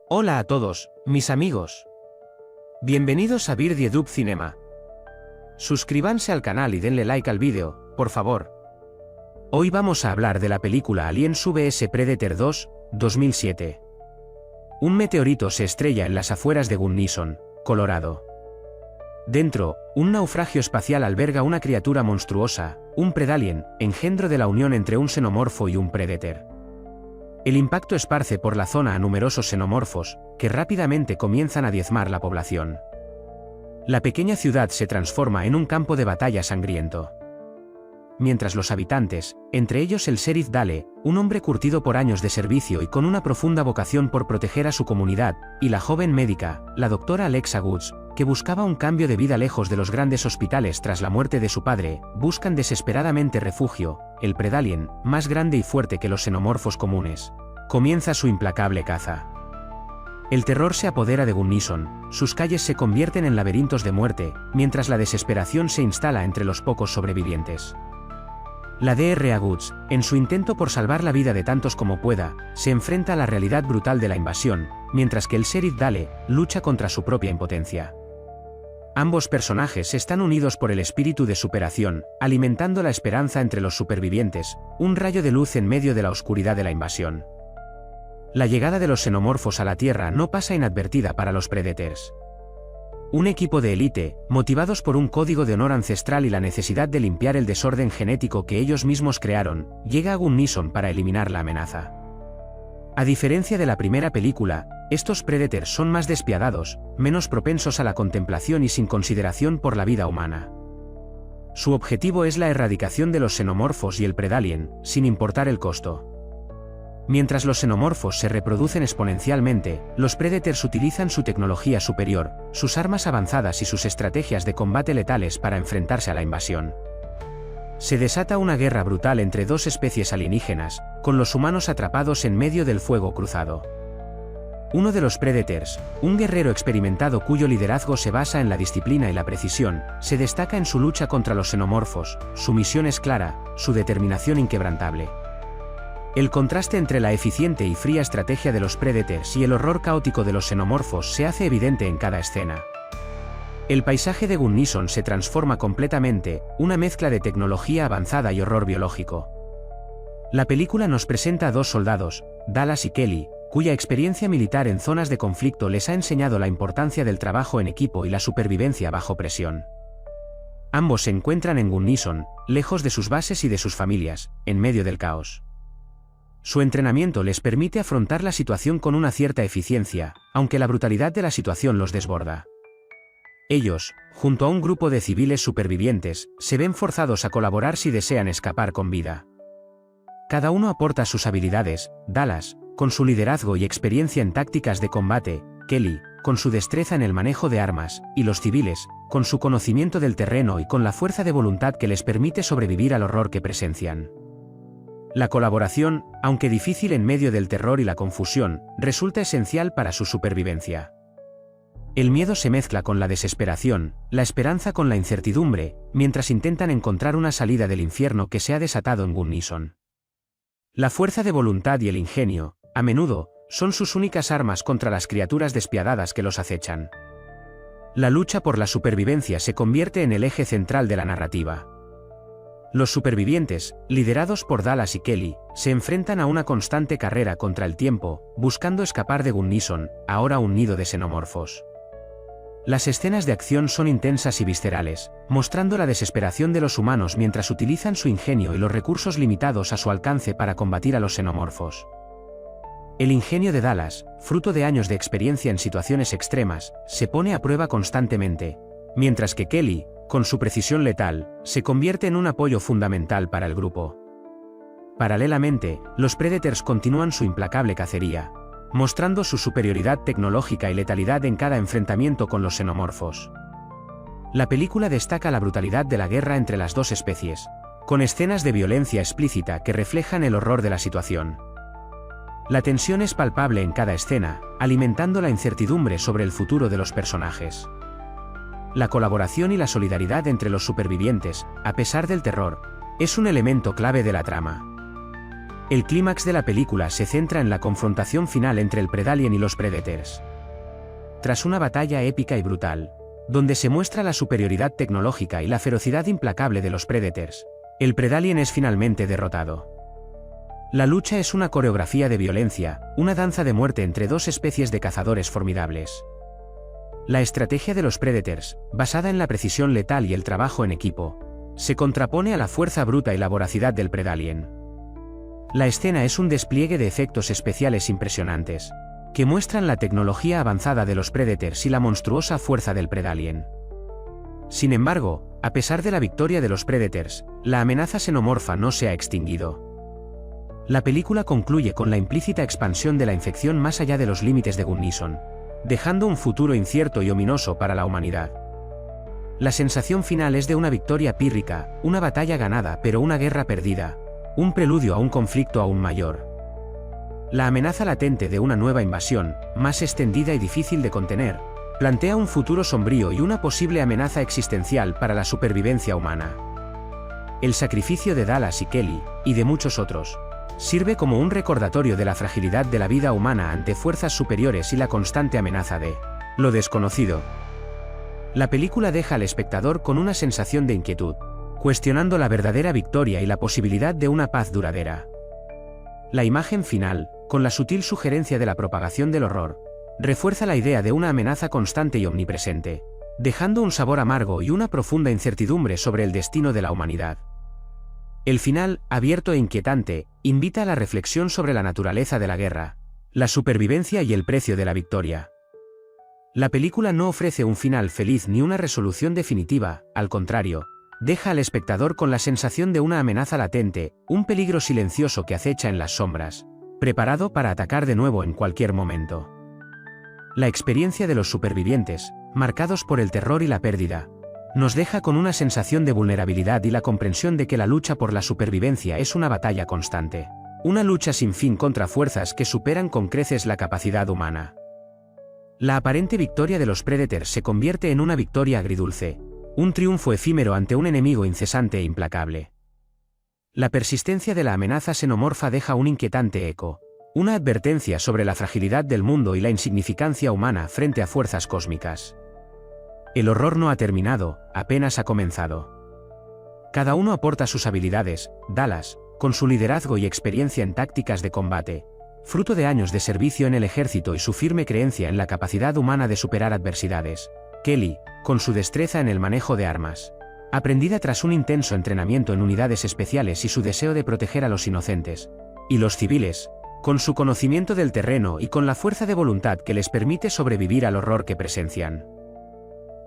Hola a todos, mis amigos. Bienvenidos a Birdie Cinema. Suscríbanse al canal y denle like al vídeo, por favor. Hoy vamos a hablar de la película Aliens vs Predator 2, 2007. Un meteorito se estrella en las afueras de Gunnison, Colorado. Dentro, un naufragio espacial alberga una criatura monstruosa, un Predalien, engendro de la unión entre un xenomorfo y un Predator. El impacto esparce por la zona a numerosos xenomorfos, que rápidamente comienzan a diezmar la población. La pequeña ciudad se transforma en un campo de batalla sangriento. Mientras los habitantes, entre ellos el sheriff Dale, un hombre curtido por años de servicio y con una profunda vocación por proteger a su comunidad, y la joven médica, la doctora Alexa Woods, que buscaba un cambio de vida lejos de los grandes hospitales tras la muerte de su padre, buscan desesperadamente refugio. El Predalien, más grande y fuerte que los xenomorfos comunes, comienza su implacable caza. El terror se apodera de Gunnison, sus calles se convierten en laberintos de muerte, mientras la desesperación se instala entre los pocos sobrevivientes. La Dra. Woods, en su intento por salvar la vida de tantos como pueda, se enfrenta a la realidad brutal de la invasión, mientras que el sheriff Dale lucha contra su propia impotencia. Ambos personajes están unidos por el espíritu de superación, alimentando la esperanza entre los supervivientes, un rayo de luz en medio de la oscuridad de la invasión. La llegada de los xenomorfos a la Tierra no pasa inadvertida para los Predators. Un equipo de élite, motivados por un código de honor ancestral y la necesidad de limpiar el desorden genético que ellos mismos crearon, llega a Gunnison para eliminar la amenaza. A diferencia de la primera película, estos Predators son más despiadados, menos propensos a la contemplación y sin consideración por la vida humana. Su objetivo es la erradicación de los xenomorfos y el Predalien, sin importar el costo. Mientras los xenomorfos se reproducen exponencialmente, los Predators utilizan su tecnología superior, sus armas avanzadas y sus estrategias de combate letales para enfrentarse a la invasión. Se desata una guerra brutal entre dos especies alienígenas, con los humanos atrapados en medio del fuego cruzado. Uno de los Predators, un guerrero experimentado cuyo liderazgo se basa en la disciplina y la precisión, se destaca en su lucha contra los xenomorfos. Su misión es clara, su determinación inquebrantable. El contraste entre la eficiente y fría estrategia de los Predators y el horror caótico de los xenomorfos se hace evidente en cada escena. El paisaje de Gunnison se transforma completamente, una mezcla de tecnología avanzada y horror biológico. La película nos presenta a dos soldados, Dallas y Kelly, cuya experiencia militar en zonas de conflicto les ha enseñado la importancia del trabajo en equipo y la supervivencia bajo presión. Ambos se encuentran en Gunnison, lejos de sus bases y de sus familias, en medio del caos. Su entrenamiento les permite afrontar la situación con una cierta eficiencia, aunque la brutalidad de la situación los desborda. Ellos, junto a un grupo de civiles supervivientes, se ven forzados a colaborar si desean escapar con vida. Cada uno aporta sus habilidades, Dallas, con su liderazgo y experiencia en tácticas de combate, Kelly, con su destreza en el manejo de armas, y los civiles, con su conocimiento del terreno y con la fuerza de voluntad que les permite sobrevivir al horror que presencian. La colaboración, aunque difícil en medio del terror y la confusión, resulta esencial para su supervivencia. El miedo se mezcla con la desesperación, la esperanza con la incertidumbre, mientras intentan encontrar una salida del infierno que se ha desatado en Gunnison. La fuerza de voluntad y el ingenio, a menudo, son sus únicas armas contra las criaturas despiadadas que los acechan. La lucha por la supervivencia se convierte en el eje central de la narrativa. Los supervivientes, liderados por Dallas y Kelly, se enfrentan a una constante carrera contra el tiempo, buscando escapar de Gunnison, ahora un nido de xenomorfos. Las escenas de acción son intensas y viscerales, mostrando la desesperación de los humanos mientras utilizan su ingenio y los recursos limitados a su alcance para combatir a los xenomorfos. El ingenio de Dallas, fruto de años de experiencia en situaciones extremas, se pone a prueba constantemente, mientras que Kelly, con su precisión letal, se convierte en un apoyo fundamental para el grupo. Paralelamente, los Predators continúan su implacable cacería, mostrando su superioridad tecnológica y letalidad en cada enfrentamiento con los xenomorfos. La película destaca la brutalidad de la guerra entre las dos especies, con escenas de violencia explícita que reflejan el horror de la situación. La tensión es palpable en cada escena, alimentando la incertidumbre sobre el futuro de los personajes. La colaboración y la solidaridad entre los supervivientes, a pesar del terror, es un elemento clave de la trama. El clímax de la película se centra en la confrontación final entre el Predalien y los Predators. Tras una batalla épica y brutal, donde se muestra la superioridad tecnológica y la ferocidad implacable de los Predators, el Predalien es finalmente derrotado. La lucha es una coreografía de violencia, una danza de muerte entre dos especies de cazadores formidables. La estrategia de los Predators, basada en la precisión letal y el trabajo en equipo, se contrapone a la fuerza bruta y la voracidad del Predalien. La escena es un despliegue de efectos especiales impresionantes, que muestran la tecnología avanzada de los Predators y la monstruosa fuerza del Predalien. Sin embargo, a pesar de la victoria de los Predators, la amenaza xenomorfa no se ha extinguido. La película concluye con la implícita expansión de la infección más allá de los límites de Gunnison, dejando un futuro incierto y ominoso para la humanidad. La sensación final es de una victoria pírrica, una batalla ganada pero una guerra perdida, un preludio a un conflicto aún mayor. La amenaza latente de una nueva invasión, más extendida y difícil de contener, plantea un futuro sombrío y una posible amenaza existencial para la supervivencia humana. El sacrificio de Dallas y Kelly, y de muchos otros, sirve como un recordatorio de la fragilidad de la vida humana ante fuerzas superiores y la constante amenaza de lo desconocido. La película deja al espectador con una sensación de inquietud, cuestionando la verdadera victoria y la posibilidad de una paz duradera. La imagen final, con la sutil sugerencia de la propagación del horror, refuerza la idea de una amenaza constante y omnipresente, dejando un sabor amargo y una profunda incertidumbre sobre el destino de la humanidad. El final, abierto e inquietante, invita a la reflexión sobre la naturaleza de la guerra, la supervivencia y el precio de la victoria. La película no ofrece un final feliz ni una resolución definitiva, al contrario, deja al espectador con la sensación de una amenaza latente, un peligro silencioso que acecha en las sombras, preparado para atacar de nuevo en cualquier momento. La experiencia de los supervivientes, marcados por el terror y la pérdida, nos deja con una sensación de vulnerabilidad y la comprensión de que la lucha por la supervivencia es una batalla constante, una lucha sin fin contra fuerzas que superan con creces la capacidad humana. La aparente victoria de los Predators se convierte en una victoria agridulce, un triunfo efímero ante un enemigo incesante e implacable. La persistencia de la amenaza xenomorfa deja un inquietante eco, una advertencia sobre la fragilidad del mundo y la insignificancia humana frente a fuerzas cósmicas. El horror no ha terminado, apenas ha comenzado. Cada uno aporta sus habilidades, Dallas, con su liderazgo y experiencia en tácticas de combate, fruto de años de servicio en el ejército y su firme creencia en la capacidad humana de superar adversidades. Kelly, con su destreza en el manejo de armas, aprendida tras un intenso entrenamiento en unidades especiales y su deseo de proteger a los inocentes. Y los civiles, con su conocimiento del terreno y con la fuerza de voluntad que les permite sobrevivir al horror que presencian.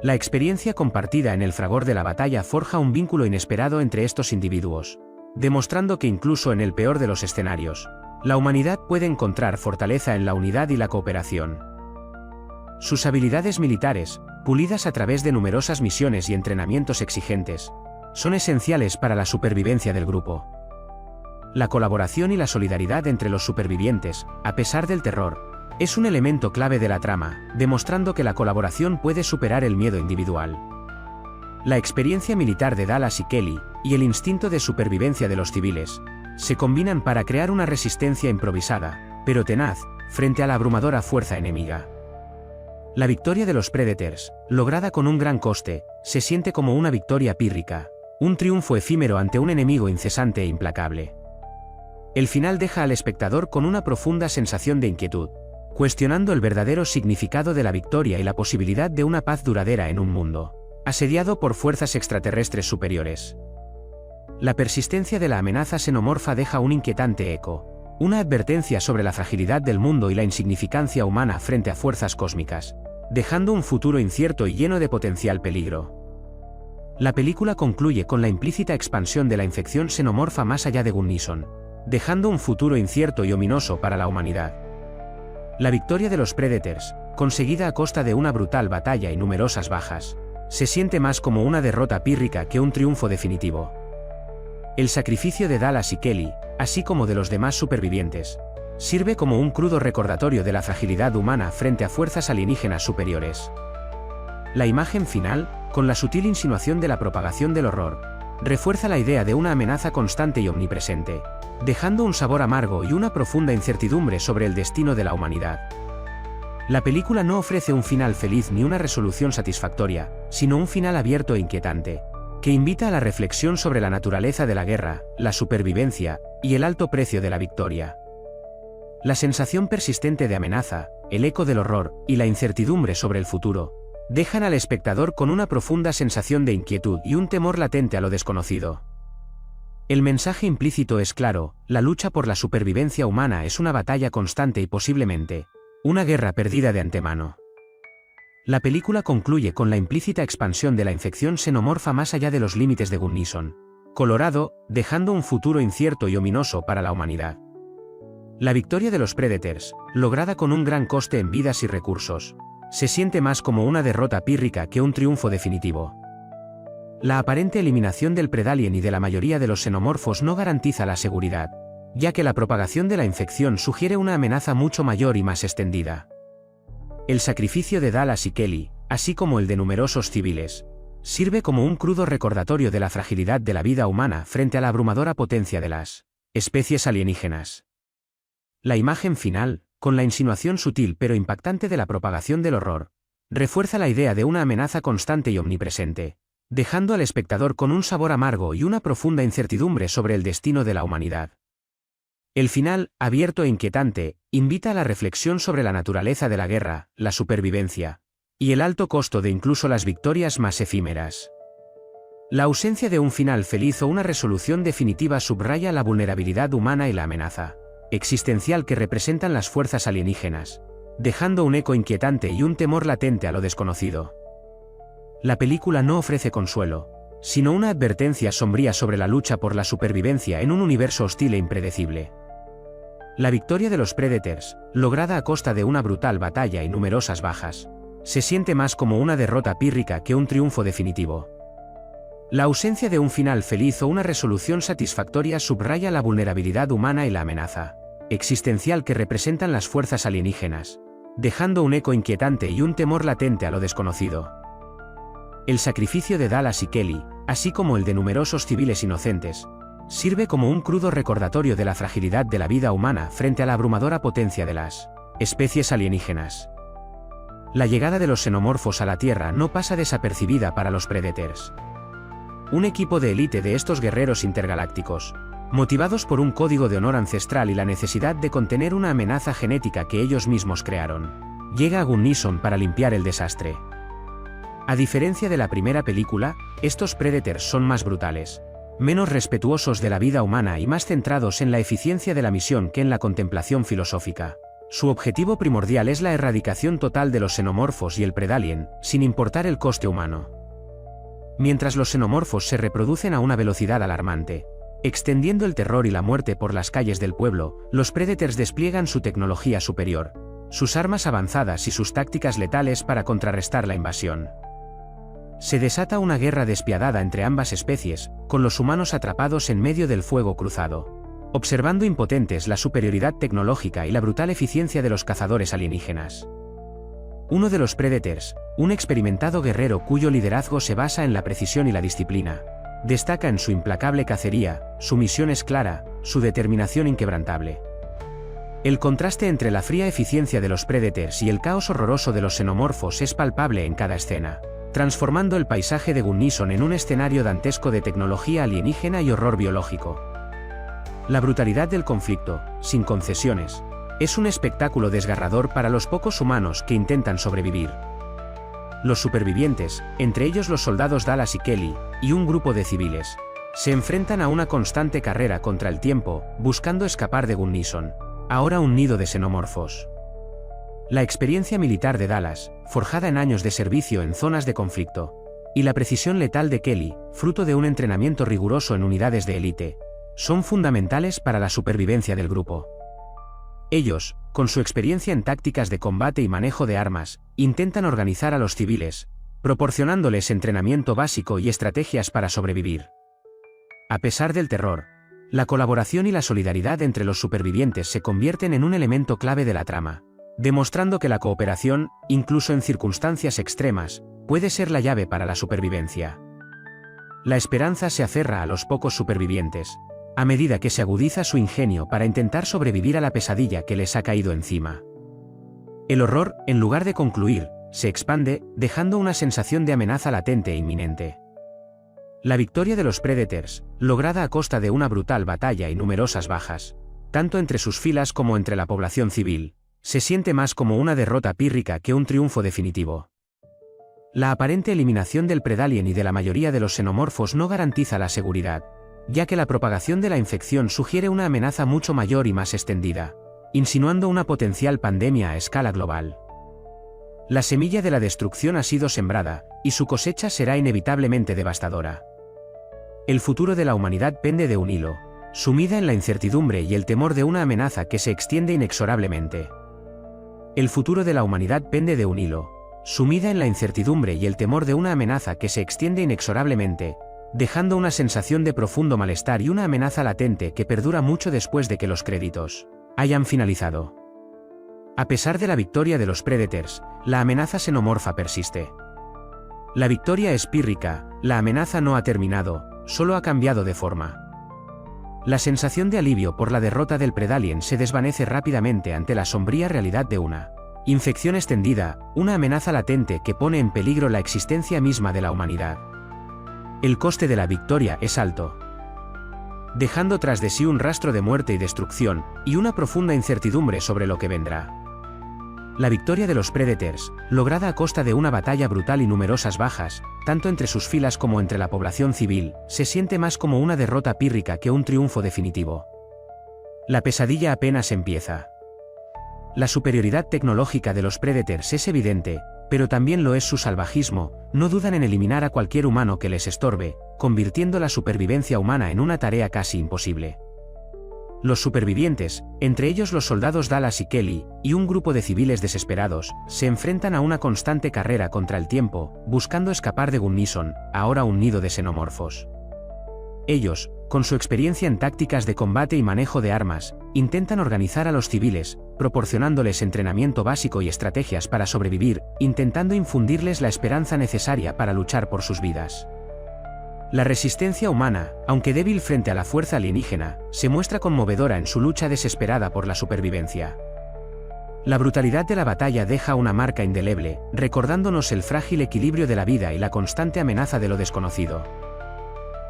La experiencia compartida en el fragor de la batalla forja un vínculo inesperado entre estos individuos, demostrando que incluso en el peor de los escenarios, la humanidad puede encontrar fortaleza en la unidad y la cooperación. Sus habilidades militares, pulidas a través de numerosas misiones y entrenamientos exigentes, son esenciales para la supervivencia del grupo. La colaboración y la solidaridad entre los supervivientes, a pesar del terror, es un elemento clave de la trama, demostrando que la colaboración puede superar el miedo individual. La experiencia militar de Dallas y Kelly, y el instinto de supervivencia de los civiles, se combinan para crear una resistencia improvisada, pero tenaz, frente a la abrumadora fuerza enemiga. La victoria de los Predators, lograda con un gran coste, se siente como una victoria pírrica, un triunfo efímero ante un enemigo incesante e implacable. El final deja al espectador con una profunda sensación de inquietud, cuestionando el verdadero significado de la victoria y la posibilidad de una paz duradera en un mundo asediado por fuerzas extraterrestres superiores. La persistencia de la amenaza xenomorfa deja un inquietante eco, una advertencia sobre la fragilidad del mundo y la insignificancia humana frente a fuerzas cósmicas, dejando un futuro incierto y lleno de potencial peligro. La película concluye con la implícita expansión de la infección xenomorfa más allá de Gunnison, dejando un futuro incierto y ominoso para la humanidad. La victoria de los Predators, conseguida a costa de una brutal batalla y numerosas bajas, se siente más como una derrota pírrica que un triunfo definitivo. El sacrificio de Dallas y Kelly, así como de los demás supervivientes, sirve como un crudo recordatorio de la fragilidad humana frente a fuerzas alienígenas superiores. La imagen final, con la sutil insinuación de la propagación del horror, refuerza la idea de una amenaza constante y omnipresente, dejando un sabor amargo y una profunda incertidumbre sobre el destino de la humanidad. La película no ofrece un final feliz ni una resolución satisfactoria, sino un final abierto e inquietante, que invita a la reflexión sobre la naturaleza de la guerra, la supervivencia y el alto precio de la victoria. La sensación persistente de amenaza, el eco del horror y la incertidumbre sobre el futuro dejan al espectador con una profunda sensación de inquietud y un temor latente a lo desconocido. El mensaje implícito es claro: la lucha por la supervivencia humana es una batalla constante y posiblemente una guerra perdida de antemano. La película concluye con la implícita expansión de la infección xenomorfa más allá de los límites de Gunnison, Colorado, dejando un futuro incierto y ominoso para la humanidad. La victoria de los Predators, lograda con un gran coste en vidas y recursos, se siente más como una derrota pírrica que un triunfo definitivo. La aparente eliminación del Predalien y de la mayoría de los xenomorfos no garantiza la seguridad, ya que la propagación de la infección sugiere una amenaza mucho mayor y más extendida. El sacrificio de Dallas y Kelly, así como el de numerosos civiles, sirve como un crudo recordatorio de la fragilidad de la vida humana frente a la abrumadora potencia de las especies alienígenas. La imagen final, con la insinuación sutil pero impactante de la propagación del horror, refuerza la idea de una amenaza constante y omnipresente, dejando al espectador con un sabor amargo y una profunda incertidumbre sobre el destino de la humanidad. El final, abierto e inquietante, invita a la reflexión sobre la naturaleza de la guerra, la supervivencia y el alto costo de incluso las victorias más efímeras. La ausencia de un final feliz o una resolución definitiva subraya la vulnerabilidad humana y la amenaza existencial que representan las fuerzas alienígenas, dejando un eco inquietante y un temor latente a lo desconocido. La película no ofrece consuelo, sino una advertencia sombría sobre la lucha por la supervivencia en un universo hostil e impredecible. La victoria de los Predators, lograda a costa de una brutal batalla y numerosas bajas, se siente más como una derrota pírrica que un triunfo definitivo. La ausencia de un final feliz o una resolución satisfactoria subraya la vulnerabilidad humana y la amenaza existencial que representan las fuerzas alienígenas, dejando un eco inquietante y un temor latente a lo desconocido. El sacrificio de Dallas y Kelly, así como el de numerosos civiles inocentes, sirve como un crudo recordatorio de la fragilidad de la vida humana frente a la abrumadora potencia de las especies alienígenas. La llegada de los xenomorfos a la Tierra no pasa desapercibida para los Predators. Un equipo de élite de estos guerreros intergalácticos, motivados por un código de honor ancestral y la necesidad de contener una amenaza genética que ellos mismos crearon, llega a Gunnison para limpiar el desastre. A diferencia de la primera película, estos Predators son más brutales, menos respetuosos de la vida humana y más centrados en la eficiencia de la misión que en la contemplación filosófica. Su objetivo primordial es la erradicación total de los xenomorfos y el Predalien, sin importar el coste humano. Mientras los xenomorfos se reproducen a una velocidad alarmante, extendiendo el terror y la muerte por las calles del pueblo, los Predators despliegan su tecnología superior, sus armas avanzadas y sus tácticas letales para contrarrestar la invasión. Se desata una guerra despiadada entre ambas especies, con los humanos atrapados en medio del fuego cruzado, observando impotentes la superioridad tecnológica y la brutal eficiencia de los cazadores alienígenas. Uno de los Predators, un experimentado guerrero cuyo liderazgo se basa en la precisión y la disciplina, destaca en su implacable cacería, su misión es clara, su determinación inquebrantable. El contraste entre la fría eficiencia de los Predators y el caos horroroso de los xenomorfos es palpable en cada escena, transformando el paisaje de Gunnison en un escenario dantesco de tecnología alienígena y horror biológico. La brutalidad del conflicto, sin concesiones, es un espectáculo desgarrador para los pocos humanos que intentan sobrevivir. Los supervivientes, entre ellos los soldados Dallas y Kelly, y un grupo de civiles, se enfrentan a una constante carrera contra el tiempo, buscando escapar de Gunnison, ahora un nido de xenomorfos. La experiencia militar de Dallas, forjada en años de servicio en zonas de conflicto, y la precisión letal de Kelly, fruto de un entrenamiento riguroso en unidades de élite, son fundamentales para la supervivencia del grupo. Ellos, con su experiencia en tácticas de combate y manejo de armas, intentan organizar a los civiles, proporcionándoles entrenamiento básico y estrategias para sobrevivir. A pesar del terror, la colaboración y la solidaridad entre los supervivientes se convierten en un elemento clave de la trama, demostrando que la cooperación, incluso en circunstancias extremas, puede ser la llave para la supervivencia. La esperanza se aferra a los pocos supervivientes, a medida que se agudiza su ingenio para intentar sobrevivir a la pesadilla que les ha caído encima. El horror, en lugar de concluir, se expande, dejando una sensación de amenaza latente e inminente. La victoria de los Predators, lograda a costa de una brutal batalla y numerosas bajas, tanto entre sus filas como entre la población civil, se siente más como una derrota pírrica que un triunfo definitivo. La aparente eliminación del Predalien y de la mayoría de los xenomorfos no garantiza la seguridad, ya que la propagación de la infección sugiere una amenaza mucho mayor y más extendida, insinuando una potencial pandemia a escala global. La semilla de la destrucción ha sido sembrada, y su cosecha será inevitablemente devastadora. El futuro de la humanidad pende de un hilo, sumida en la incertidumbre y el temor de una amenaza que se extiende inexorablemente. El futuro de la humanidad pende de un hilo, sumida en la incertidumbre y el temor de una amenaza que se extiende inexorablemente, dejando una sensación de profundo malestar y una amenaza latente que perdura mucho después de que los créditos hayan finalizado. A pesar de la victoria de los Predators, la amenaza xenomorfa persiste. La victoria es pírrica, la amenaza no ha terminado, solo ha cambiado de forma. La sensación de alivio por la derrota del Predalien se desvanece rápidamente ante la sombría realidad de una infección extendida, una amenaza latente que pone en peligro la existencia misma de la humanidad. El coste de la victoria es alto, dejando tras de sí un rastro de muerte y destrucción, y una profunda incertidumbre sobre lo que vendrá. La victoria de los Predators, lograda a costa de una batalla brutal y numerosas bajas, tanto entre sus filas como entre la población civil, se siente más como una derrota pírrica que un triunfo definitivo. La pesadilla apenas empieza. La superioridad tecnológica de los Predators es evidente, pero también lo es su salvajismo. No dudan en eliminar a cualquier humano que les estorbe, convirtiendo la supervivencia humana en una tarea casi imposible. Los supervivientes, entre ellos los soldados Dallas y Kelly, y un grupo de civiles desesperados, se enfrentan a una constante carrera contra el tiempo, buscando escapar de Gunnison, ahora un nido de xenomorfos. Ellos, con su experiencia en tácticas de combate y manejo de armas, intentan organizar a los civiles, proporcionándoles entrenamiento básico y estrategias para sobrevivir, intentando infundirles la esperanza necesaria para luchar por sus vidas. La resistencia humana, aunque débil frente a la fuerza alienígena, se muestra conmovedora en su lucha desesperada por la supervivencia. La brutalidad de la batalla deja una marca indeleble, recordándonos el frágil equilibrio de la vida y la constante amenaza de lo desconocido.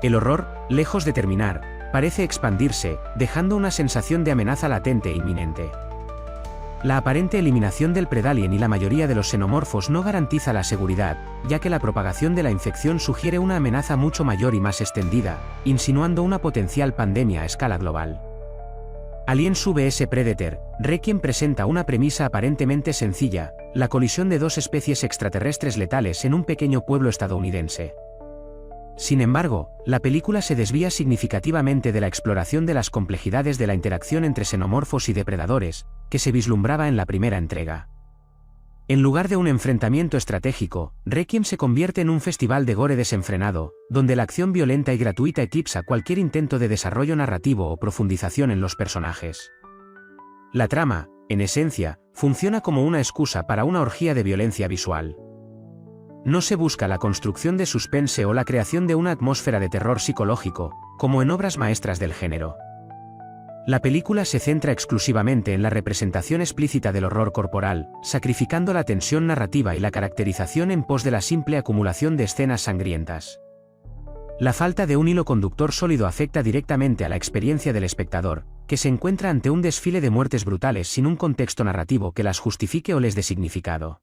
El horror, lejos de terminar, parece expandirse, dejando una sensación de amenaza latente e inminente. La aparente eliminación del Predalien y la mayoría de los xenomorfos no garantiza la seguridad, ya que la propagación de la infección sugiere una amenaza mucho mayor y más extendida, insinuando una potencial pandemia a escala global. Aliens vs Predator, Requiem presenta una premisa aparentemente sencilla: la colisión de dos especies extraterrestres letales en un pequeño pueblo estadounidense. Sin embargo, la película se desvía significativamente de la exploración de las complejidades de la interacción entre xenomorfos y depredadores, que se vislumbraba en la primera entrega. En lugar de un enfrentamiento estratégico, Requiem se convierte en un festival de gore desenfrenado, donde la acción violenta y gratuita eclipsa cualquier intento de desarrollo narrativo o profundización en los personajes. La trama, en esencia, funciona como una excusa para una orgía de violencia visual. No se busca la construcción de suspense o la creación de una atmósfera de terror psicológico, como en obras maestras del género. La película se centra exclusivamente en la representación explícita del horror corporal, sacrificando la tensión narrativa y la caracterización en pos de la simple acumulación de escenas sangrientas. La falta de un hilo conductor sólido afecta directamente a la experiencia del espectador, que se encuentra ante un desfile de muertes brutales sin un contexto narrativo que las justifique o les dé significado.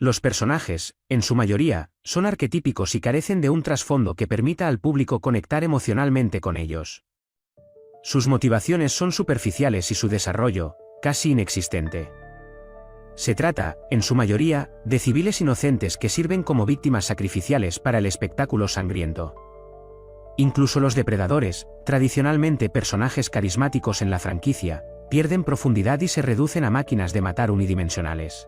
Los personajes, en su mayoría, son arquetípicos y carecen de un trasfondo que permita al público conectar emocionalmente con ellos. Sus motivaciones son superficiales y su desarrollo, casi inexistente. Se trata, en su mayoría, de civiles inocentes que sirven como víctimas sacrificiales para el espectáculo sangriento. Incluso los depredadores, tradicionalmente personajes carismáticos en la franquicia, pierden profundidad y se reducen a máquinas de matar unidimensionales.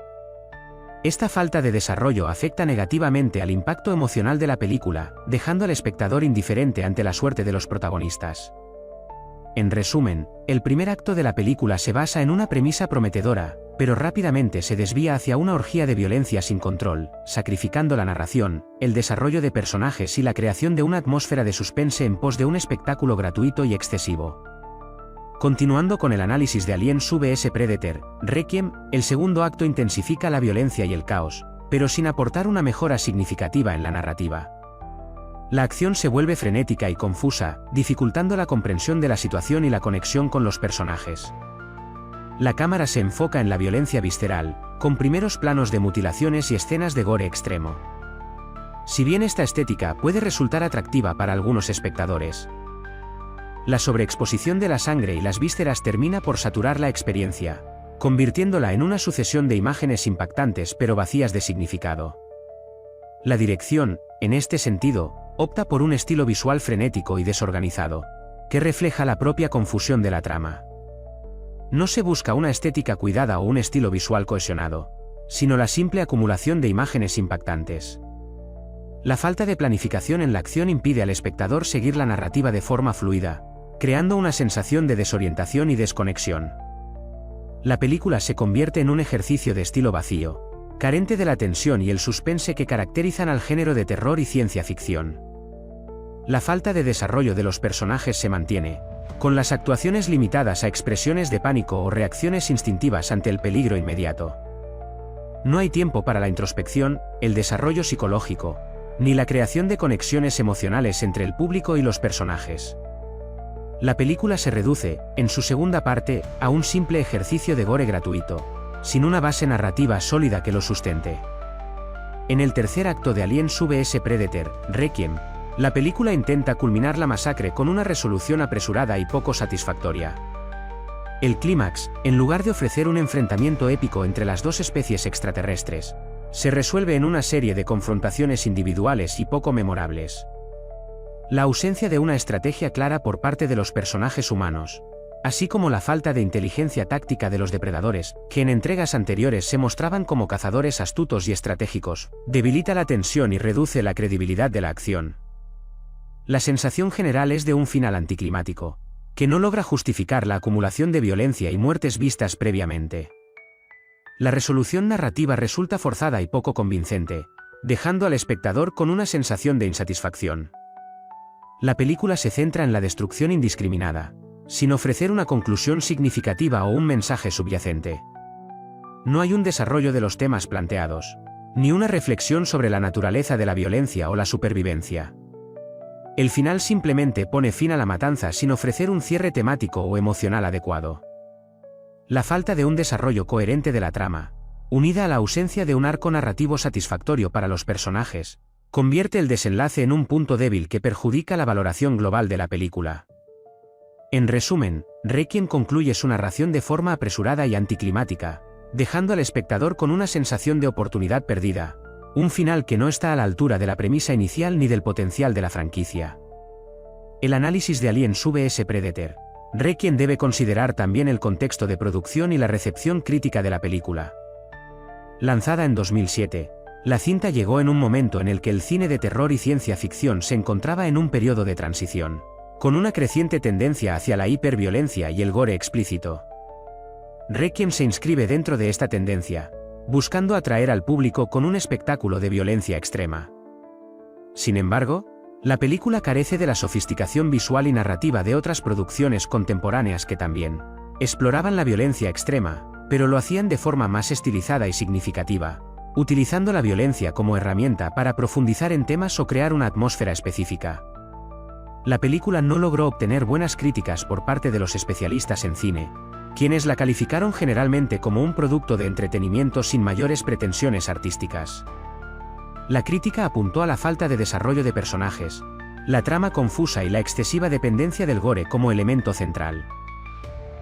Esta falta de desarrollo afecta negativamente al impacto emocional de la película, dejando al espectador indiferente ante la suerte de los protagonistas. En resumen, el primer acto de la película se basa en una premisa prometedora, pero rápidamente se desvía hacia una orgía de violencia sin control, sacrificando la narración, el desarrollo de personajes y la creación de una atmósfera de suspense en pos de un espectáculo gratuito y excesivo. Continuando con el análisis de Alien vs Predator, Requiem, el segundo acto intensifica la violencia y el caos, pero sin aportar una mejora significativa en la narrativa. La acción se vuelve frenética y confusa, dificultando la comprensión de la situación y la conexión con los personajes. La cámara se enfoca en la violencia visceral, con primeros planos de mutilaciones y escenas de gore extremo. Si bien esta estética puede resultar atractiva para algunos espectadores, la sobreexposición de la sangre y las vísceras termina por saturar la experiencia, convirtiéndola en una sucesión de imágenes impactantes pero vacías de significado. La dirección, en este sentido, opta por un estilo visual frenético y desorganizado, que refleja la propia confusión de la trama. No se busca una estética cuidada o un estilo visual cohesionado, sino la simple acumulación de imágenes impactantes. La falta de planificación en la acción impide al espectador seguir la narrativa de forma fluida, creando una sensación de desorientación y desconexión. La película se convierte en un ejercicio de estilo vacío, carente de la tensión y el suspense que caracterizan al género de terror y ciencia ficción. La falta de desarrollo de los personajes se mantiene, con las actuaciones limitadas a expresiones de pánico o reacciones instintivas ante el peligro inmediato. No hay tiempo para la introspección, el desarrollo psicológico, ni la creación de conexiones emocionales entre el público y los personajes. La película se reduce, en su segunda parte, a un simple ejercicio de gore gratuito, sin una base narrativa sólida que lo sustente. En el tercer acto de Alien vs Predator, Requiem, la película intenta culminar la masacre con una resolución apresurada y poco satisfactoria. El clímax, en lugar de ofrecer un enfrentamiento épico entre las dos especies extraterrestres, se resuelve en una serie de confrontaciones individuales y poco memorables. La ausencia de una estrategia clara por parte de los personajes humanos, así como la falta de inteligencia táctica de los depredadores, que en entregas anteriores se mostraban como cazadores astutos y estratégicos, debilita la tensión y reduce la credibilidad de la acción. La sensación general es de un final anticlimático, que no logra justificar la acumulación de violencia y muertes vistas previamente. La resolución narrativa resulta forzada y poco convincente, dejando al espectador con una sensación de insatisfacción. La película se centra en la destrucción indiscriminada, sin ofrecer una conclusión significativa o un mensaje subyacente. No hay un desarrollo de los temas planteados, ni una reflexión sobre la naturaleza de la violencia o la supervivencia. El final simplemente pone fin a la matanza sin ofrecer un cierre temático o emocional adecuado. La falta de un desarrollo coherente de la trama, unida a la ausencia de un arco narrativo satisfactorio para los personajes, convierte el desenlace en un punto débil que perjudica la valoración global de la película. En resumen, Requiem concluye su narración de forma apresurada y anticlimática, dejando al espectador con una sensación de oportunidad perdida, un final que no está a la altura de la premisa inicial ni del potencial de la franquicia. El análisis de Alien vs Predator, Requiem debe considerar también el contexto de producción y la recepción crítica de la película. Lanzada en 2007, la cinta llegó en un momento en el que el cine de terror y ciencia ficción se encontraba en un periodo de transición, con una creciente tendencia hacia la hiperviolencia y el gore explícito. Requiem se inscribe dentro de esta tendencia, buscando atraer al público con un espectáculo de violencia extrema. Sin embargo, la película carece de la sofisticación visual y narrativa de otras producciones contemporáneas que también exploraban la violencia extrema, pero lo hacían de forma más estilizada y significativa, utilizando la violencia como herramienta para profundizar en temas o crear una atmósfera específica. La película no logró obtener buenas críticas por parte de los especialistas en cine, quienes la calificaron generalmente como un producto de entretenimiento sin mayores pretensiones artísticas. La crítica apuntó a la falta de desarrollo de personajes, la trama confusa y la excesiva dependencia del gore como elemento central.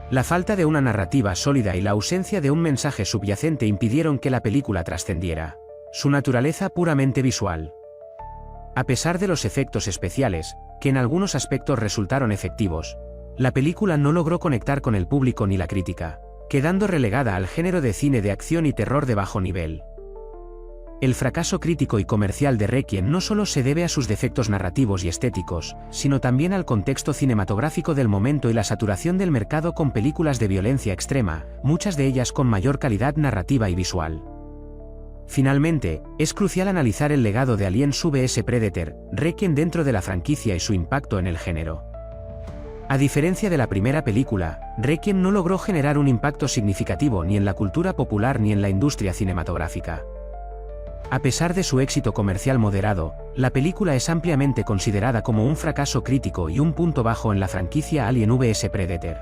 La falta de una narrativa sólida y la ausencia de un mensaje subyacente impidieron que la película trascendiera su naturaleza puramente visual. A pesar de los efectos especiales, que en algunos aspectos resultaron efectivos, la película no logró conectar con el público ni la crítica, quedando relegada al género de cine de acción y terror de bajo nivel. El fracaso crítico y comercial de Requiem no solo se debe a sus defectos narrativos y estéticos, sino también al contexto cinematográfico del momento y la saturación del mercado con películas de violencia extrema, muchas de ellas con mayor calidad narrativa y visual. Finalmente, es crucial analizar el legado de Aliens vs Predator, Requiem dentro de la franquicia y su impacto en el género. A diferencia de la primera película, Requiem no logró generar un impacto significativo ni en la cultura popular ni en la industria cinematográfica. A pesar de su éxito comercial moderado, la película es ampliamente considerada como un fracaso crítico y un punto bajo en la franquicia Alien vs Predator.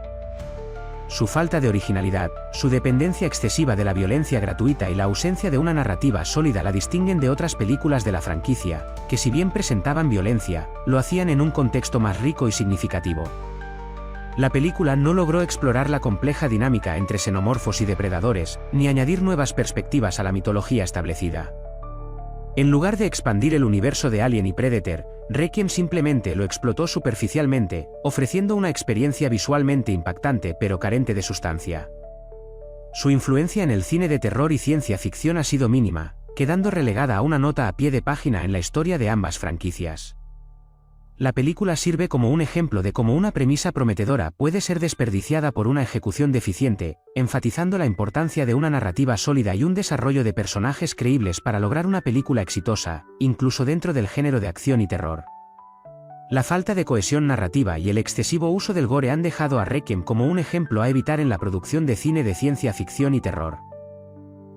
Su falta de originalidad, su dependencia excesiva de la violencia gratuita y la ausencia de una narrativa sólida la distinguen de otras películas de la franquicia, que si bien presentaban violencia, lo hacían en un contexto más rico y significativo. La película no logró explorar la compleja dinámica entre xenomorfos y depredadores, ni añadir nuevas perspectivas a la mitología establecida. En lugar de expandir el universo de Alien y Predator, Requiem simplemente lo explotó superficialmente, ofreciendo una experiencia visualmente impactante pero carente de sustancia. Su influencia en el cine de terror y ciencia ficción ha sido mínima, quedando relegada a una nota a pie de página en la historia de ambas franquicias. La película sirve como un ejemplo de cómo una premisa prometedora puede ser desperdiciada por una ejecución deficiente, enfatizando la importancia de una narrativa sólida y un desarrollo de personajes creíbles para lograr una película exitosa, incluso dentro del género de acción y terror. La falta de cohesión narrativa y el excesivo uso del gore han dejado a Requiem como un ejemplo a evitar en la producción de cine de ciencia ficción y terror.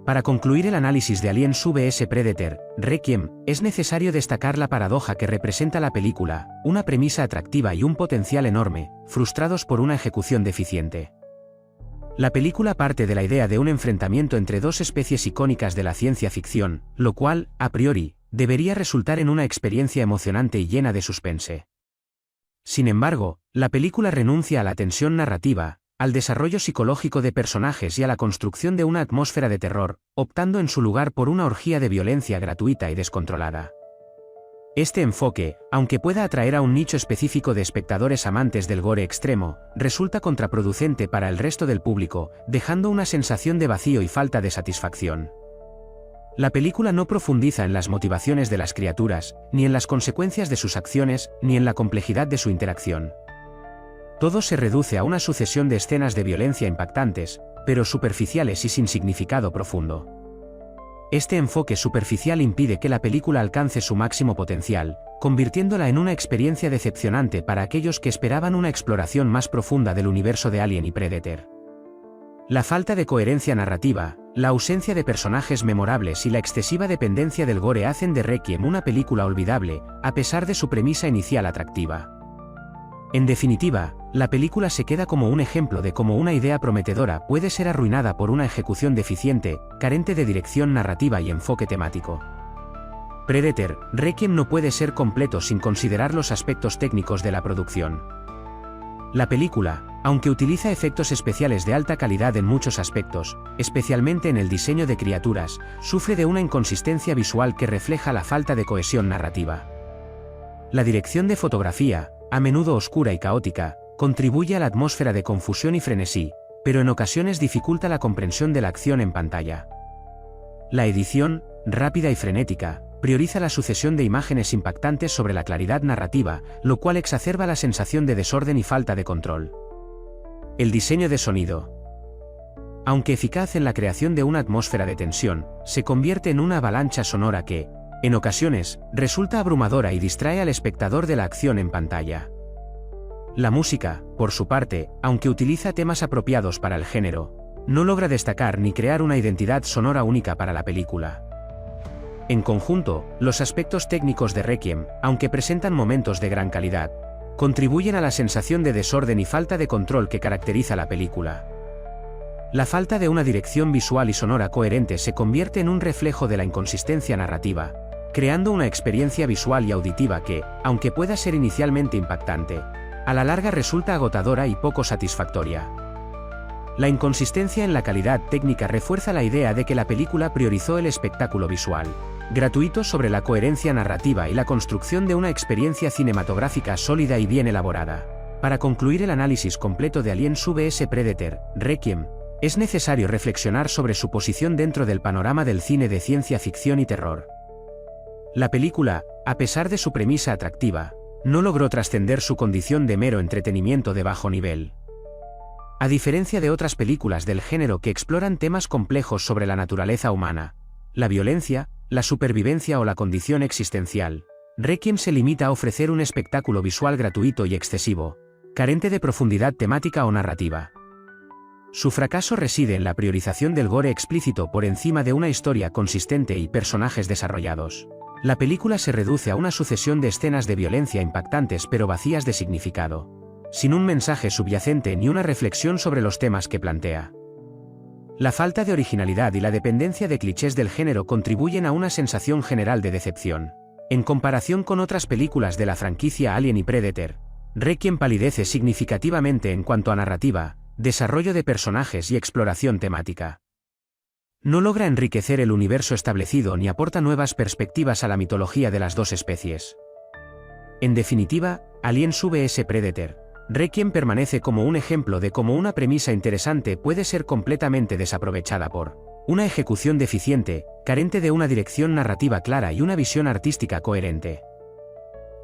Para concluir el análisis de Aliens vs Predator, Requiem, es necesario destacar la paradoja que representa la película, una premisa atractiva y un potencial enorme, frustrados por una ejecución deficiente. La película parte de la idea de un enfrentamiento entre dos especies icónicas de la ciencia ficción, lo cual, a priori, debería resultar en una experiencia emocionante y llena de suspense. Sin embargo, la película renuncia a la tensión narrativa, al desarrollo psicológico de personajes y a la construcción de una atmósfera de terror, optando en su lugar por una orgía de violencia gratuita y descontrolada. Este enfoque, aunque pueda atraer a un nicho específico de espectadores amantes del gore extremo, resulta contraproducente para el resto del público, dejando una sensación de vacío y falta de satisfacción. La película no profundiza en las motivaciones de las criaturas, ni en las consecuencias de sus acciones, ni en la complejidad de su interacción. Todo se reduce a una sucesión de escenas de violencia impactantes, pero superficiales y sin significado profundo. Este enfoque superficial impide que la película alcance su máximo potencial, convirtiéndola en una experiencia decepcionante para aquellos que esperaban una exploración más profunda del universo de Alien y Predator. La falta de coherencia narrativa, la ausencia de personajes memorables y la excesiva dependencia del gore hacen de Requiem una película olvidable, a pesar de su premisa inicial atractiva. En definitiva, la película se queda como un ejemplo de cómo una idea prometedora puede ser arruinada por una ejecución deficiente, carente de dirección narrativa y enfoque temático. Predator, Requiem no puede ser completo sin considerar los aspectos técnicos de la producción. La película, aunque utiliza efectos especiales de alta calidad en muchos aspectos, especialmente en el diseño de criaturas, sufre de una inconsistencia visual que refleja la falta de cohesión narrativa. La dirección de fotografía, a menudo oscura y caótica, contribuye a la atmósfera de confusión y frenesí, pero en ocasiones dificulta la comprensión de la acción en pantalla. La edición, rápida y frenética, prioriza la sucesión de imágenes impactantes sobre la claridad narrativa, lo cual exacerba la sensación de desorden y falta de control. El diseño de sonido. Aunque eficaz en la creación de una atmósfera de tensión, se convierte en una avalancha sonora que, en ocasiones, resulta abrumadora y distrae al espectador de la acción en pantalla. La música, por su parte, aunque utiliza temas apropiados para el género, no logra destacar ni crear una identidad sonora única para la película. En conjunto, los aspectos técnicos de Requiem, aunque presentan momentos de gran calidad, contribuyen a la sensación de desorden y falta de control que caracteriza la película. La falta de una dirección visual y sonora coherente se convierte en un reflejo de la inconsistencia narrativa, creando una experiencia visual y auditiva que, aunque pueda ser inicialmente impactante, a la larga resulta agotadora y poco satisfactoria. La inconsistencia en la calidad técnica refuerza la idea de que la película priorizó el espectáculo visual gratuito sobre la coherencia narrativa y la construcción de una experiencia cinematográfica sólida y bien elaborada. Para concluir el análisis completo de Aliens vs Predator, Requiem, es necesario reflexionar sobre su posición dentro del panorama del cine de ciencia ficción y terror. La película, a pesar de su premisa atractiva, no logró trascender su condición de mero entretenimiento de bajo nivel. A diferencia de otras películas del género que exploran temas complejos sobre la naturaleza humana, la violencia, la supervivencia o la condición existencial, Requiem se limita a ofrecer un espectáculo visual gratuito y excesivo, carente de profundidad temática o narrativa. Su fracaso reside en la priorización del gore explícito por encima de una historia consistente y personajes desarrollados. La película se reduce a una sucesión de escenas de violencia impactantes pero vacías de significado, sin un mensaje subyacente ni una reflexión sobre los temas que plantea. La falta de originalidad y la dependencia de clichés del género contribuyen a una sensación general de decepción. En comparación con otras películas de la franquicia Alien y Predator, Requiem palidece significativamente en cuanto a narrativa, desarrollo de personajes y exploración temática. No logra enriquecer el universo establecido ni aporta nuevas perspectivas a la mitología de las dos especies. En definitiva, Alien vs Predator, Requiem permanece como un ejemplo de cómo una premisa interesante puede ser completamente desaprovechada por una ejecución deficiente, carente de una dirección narrativa clara y una visión artística coherente.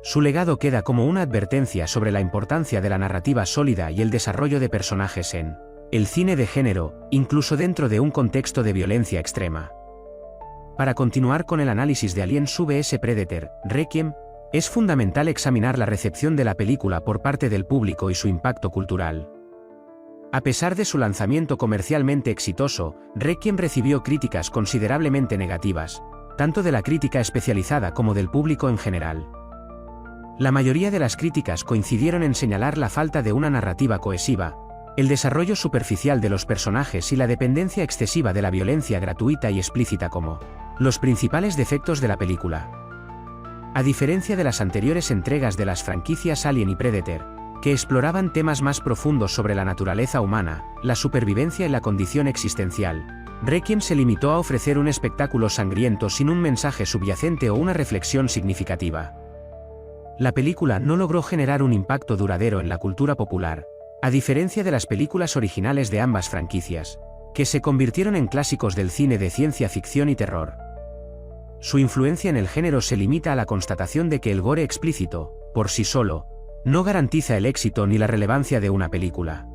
Su legado queda como una advertencia sobre la importancia de la narrativa sólida y el desarrollo de personajes en el cine de género, incluso dentro de un contexto de violencia extrema. Para continuar con el análisis de Alien vs Predator, Requiem, es fundamental examinar la recepción de la película por parte del público y su impacto cultural. A pesar de su lanzamiento comercialmente exitoso, Requiem recibió críticas considerablemente negativas, tanto de la crítica especializada como del público en general. La mayoría de las críticas coincidieron en señalar la falta de una narrativa cohesiva, el desarrollo superficial de los personajes y la dependencia excesiva de la violencia gratuita y explícita como los principales defectos de la película. A diferencia de las anteriores entregas de las franquicias Alien y Predator, que exploraban temas más profundos sobre la naturaleza humana, la supervivencia y la condición existencial, Requiem se limitó a ofrecer un espectáculo sangriento sin un mensaje subyacente o una reflexión significativa. La película no logró generar un impacto duradero en la cultura popular, a diferencia de las películas originales de ambas franquicias, que se convirtieron en clásicos del cine de ciencia ficción y terror. Su influencia en el género se limita a la constatación de que el gore explícito, por sí solo, no garantiza el éxito ni la relevancia de una película.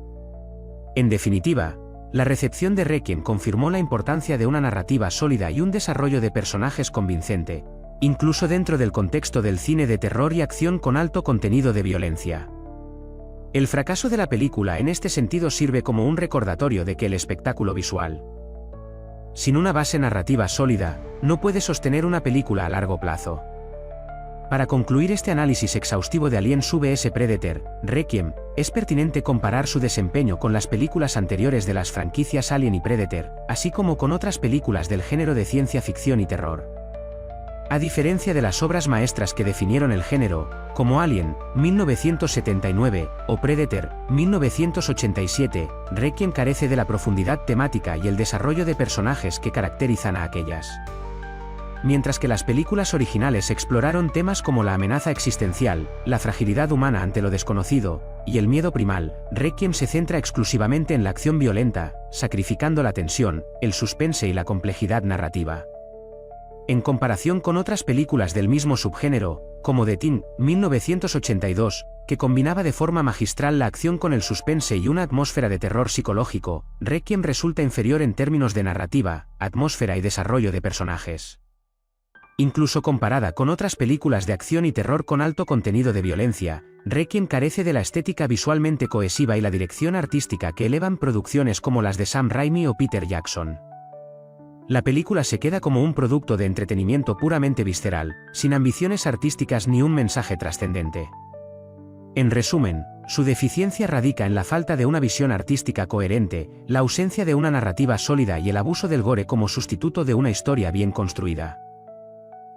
En definitiva, la recepción de Requiem confirmó la importancia de una narrativa sólida y un desarrollo de personajes convincente, incluso dentro del contexto del cine de terror y acción con alto contenido de violencia. El fracaso de la película en este sentido sirve como un recordatorio de que el espectáculo visual, sin una base narrativa sólida, no puede sostener una película a largo plazo. Para concluir este análisis exhaustivo de Alien vs Predator, Requiem, es pertinente comparar su desempeño con las películas anteriores de las franquicias Alien y Predator, así como con otras películas del género de ciencia ficción y terror. A diferencia de las obras maestras que definieron el género, como Alien, 1979, o Predator, 1987, Requiem carece de la profundidad temática y el desarrollo de personajes que caracterizan a aquellas. Mientras que las películas originales exploraron temas como la amenaza existencial, la fragilidad humana ante lo desconocido, y el miedo primal, Requiem se centra exclusivamente en la acción violenta, sacrificando la tensión, el suspense y la complejidad narrativa. En comparación con otras películas del mismo subgénero, como The Thing, 1982, que combinaba de forma magistral la acción con el suspense y una atmósfera de terror psicológico, Requiem resulta inferior en términos de narrativa, atmósfera y desarrollo de personajes. Incluso comparada con otras películas de acción y terror con alto contenido de violencia, Requiem carece de la estética visualmente cohesiva y la dirección artística que elevan producciones como las de Sam Raimi o Peter Jackson. La película se queda como un producto de entretenimiento puramente visceral, sin ambiciones artísticas ni un mensaje trascendente. En resumen, su deficiencia radica en la falta de una visión artística coherente, la ausencia de una narrativa sólida y el abuso del gore como sustituto de una historia bien construida.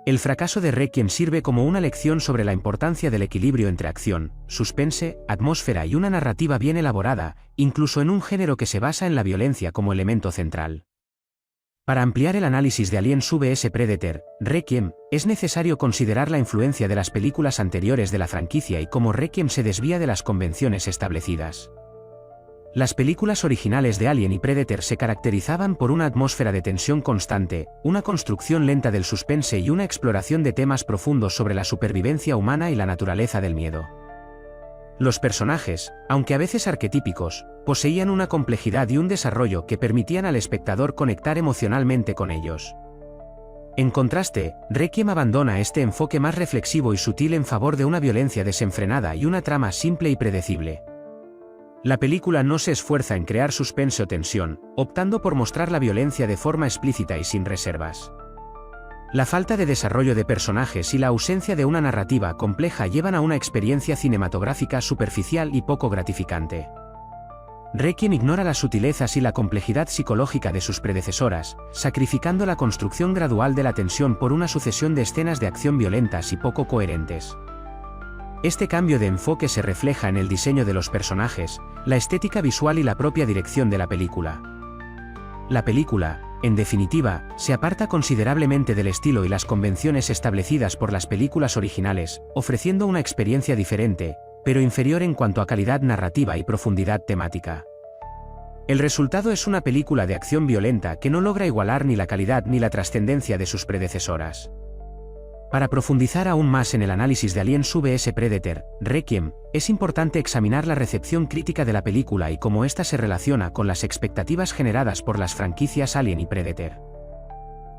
El fracaso de Requiem sirve como una lección sobre la importancia del equilibrio entre acción, suspense, atmósfera y una narrativa bien elaborada, incluso en un género que se basa en la violencia como elemento central. Para ampliar el análisis de Alien vs Predator, Requiem, es necesario considerar la influencia de las películas anteriores de la franquicia y cómo Requiem se desvía de las convenciones establecidas. Las películas originales de Alien y Predator se caracterizaban por una atmósfera de tensión constante, una construcción lenta del suspense y una exploración de temas profundos sobre la supervivencia humana y la naturaleza del miedo. Los personajes, aunque a veces arquetípicos, poseían una complejidad y un desarrollo que permitían al espectador conectar emocionalmente con ellos. En contraste, Requiem abandona este enfoque más reflexivo y sutil en favor de una violencia desenfrenada y una trama simple y predecible. La película no se esfuerza en crear suspense o tensión, optando por mostrar la violencia de forma explícita y sin reservas. La falta de desarrollo de personajes y la ausencia de una narrativa compleja llevan a una experiencia cinematográfica superficial y poco gratificante. Requiem ignora las sutilezas y la complejidad psicológica de sus predecesoras, sacrificando la construcción gradual de la tensión por una sucesión de escenas de acción violentas y poco coherentes. Este cambio de enfoque se refleja en el diseño de los personajes, la estética visual y la propia dirección de la película. La película, en definitiva, se aparta considerablemente del estilo y las convenciones establecidas por las películas originales, ofreciendo una experiencia diferente, pero inferior en cuanto a calidad narrativa y profundidad temática. El resultado es una película de acción violenta que no logra igualar ni la calidad ni la trascendencia de sus predecesoras. Para profundizar aún más en el análisis de Alien vs Predator, Requiem, es importante examinar la recepción crítica de la película y cómo ésta se relaciona con las expectativas generadas por las franquicias Alien y Predator.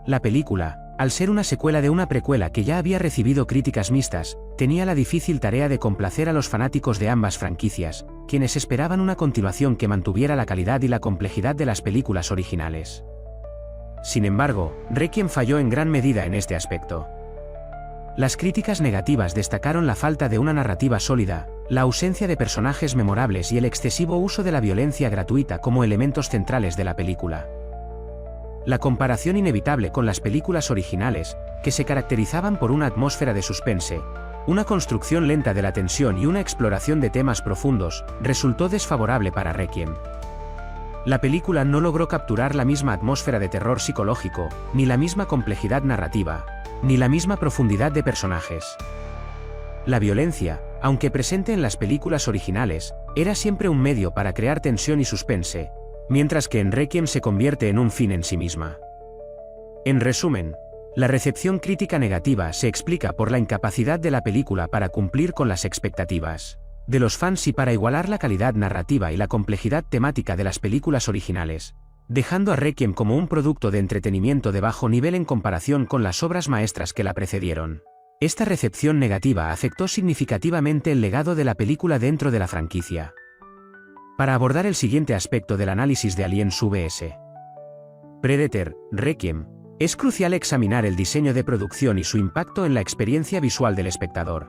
La película, al ser una secuela de una precuela que ya había recibido críticas mixtas, tenía la difícil tarea de complacer a los fanáticos de ambas franquicias, quienes esperaban una continuación que mantuviera la calidad y la complejidad de las películas originales. Sin embargo, Requiem falló en gran medida en este aspecto. Las críticas negativas destacaron la falta de una narrativa sólida, la ausencia de personajes memorables y el excesivo uso de la violencia gratuita como elementos centrales de la película. La comparación inevitable con las películas originales, que se caracterizaban por una atmósfera de suspense, una construcción lenta de la tensión y una exploración de temas profundos, resultó desfavorable para Requiem. La película no logró capturar la misma atmósfera de terror psicológico, ni la misma complejidad narrativa, ni la misma profundidad de personajes. La violencia, aunque presente en las películas originales, era siempre un medio para crear tensión y suspense, mientras que en Requiem se convierte en un fin en sí misma. En resumen, la recepción crítica negativa se explica por la incapacidad de la película para cumplir con las expectativas de los fans y para igualar la calidad narrativa y la complejidad temática de las películas originales, dejando a Requiem como un producto de entretenimiento de bajo nivel en comparación con las obras maestras que la precedieron. Esta recepción negativa afectó significativamente el legado de la película dentro de la franquicia. Para abordar el siguiente aspecto del análisis de Alien vs Predator, Requiem, es crucial examinar el diseño de producción y su impacto en la experiencia visual del espectador.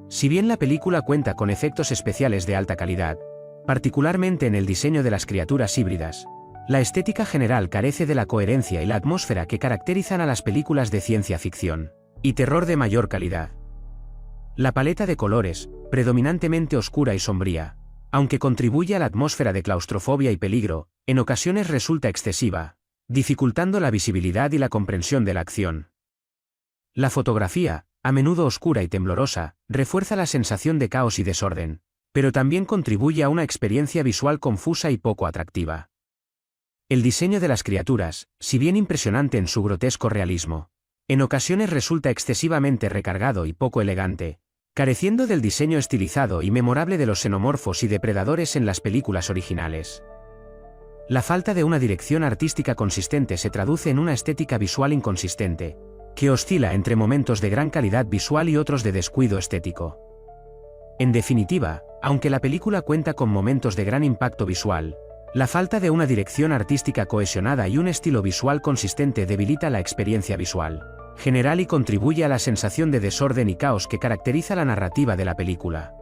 Si bien la película cuenta con efectos especiales de alta calidad, particularmente en el diseño de las criaturas híbridas, la estética general carece de la coherencia y la atmósfera que caracterizan a las películas de ciencia ficción y terror de mayor calidad. La paleta de colores, predominantemente oscura y sombría, aunque contribuye a la atmósfera de claustrofobia y peligro, en ocasiones resulta excesiva, dificultando la visibilidad y la comprensión de la acción. La fotografía, a menudo oscura y temblorosa, refuerza la sensación de caos y desorden, pero también contribuye a una experiencia visual confusa y poco atractiva. El diseño de las criaturas, si bien impresionante en su grotesco realismo, en ocasiones resulta excesivamente recargado y poco elegante, careciendo del diseño estilizado y memorable de los xenomorfos y depredadores en las películas originales. La falta de una dirección artística consistente se traduce en una estética visual inconsistente, que oscila entre momentos de gran calidad visual y otros de descuido estético. En definitiva, aunque la película cuenta con momentos de gran impacto visual, la falta de una dirección artística cohesionada y un estilo visual consistente debilita la experiencia visual general y contribuye a la sensación de desorden y caos que caracteriza la narrativa de la película.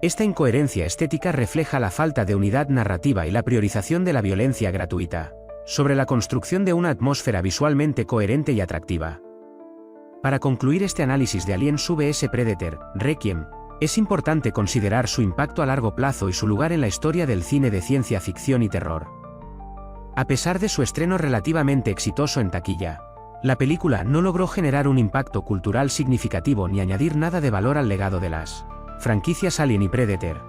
Esta incoherencia estética refleja la falta de unidad narrativa y la priorización de la violencia gratuita sobre la construcción de una atmósfera visualmente coherente y atractiva. Para concluir este análisis de Alien vs Predator, Requiem, es importante considerar su impacto a largo plazo y su lugar en la historia del cine de ciencia ficción y terror. A pesar de su estreno relativamente exitoso en taquilla, la película no logró generar un impacto cultural significativo ni añadir nada de valor al legado de las franquicias Alien y Predator.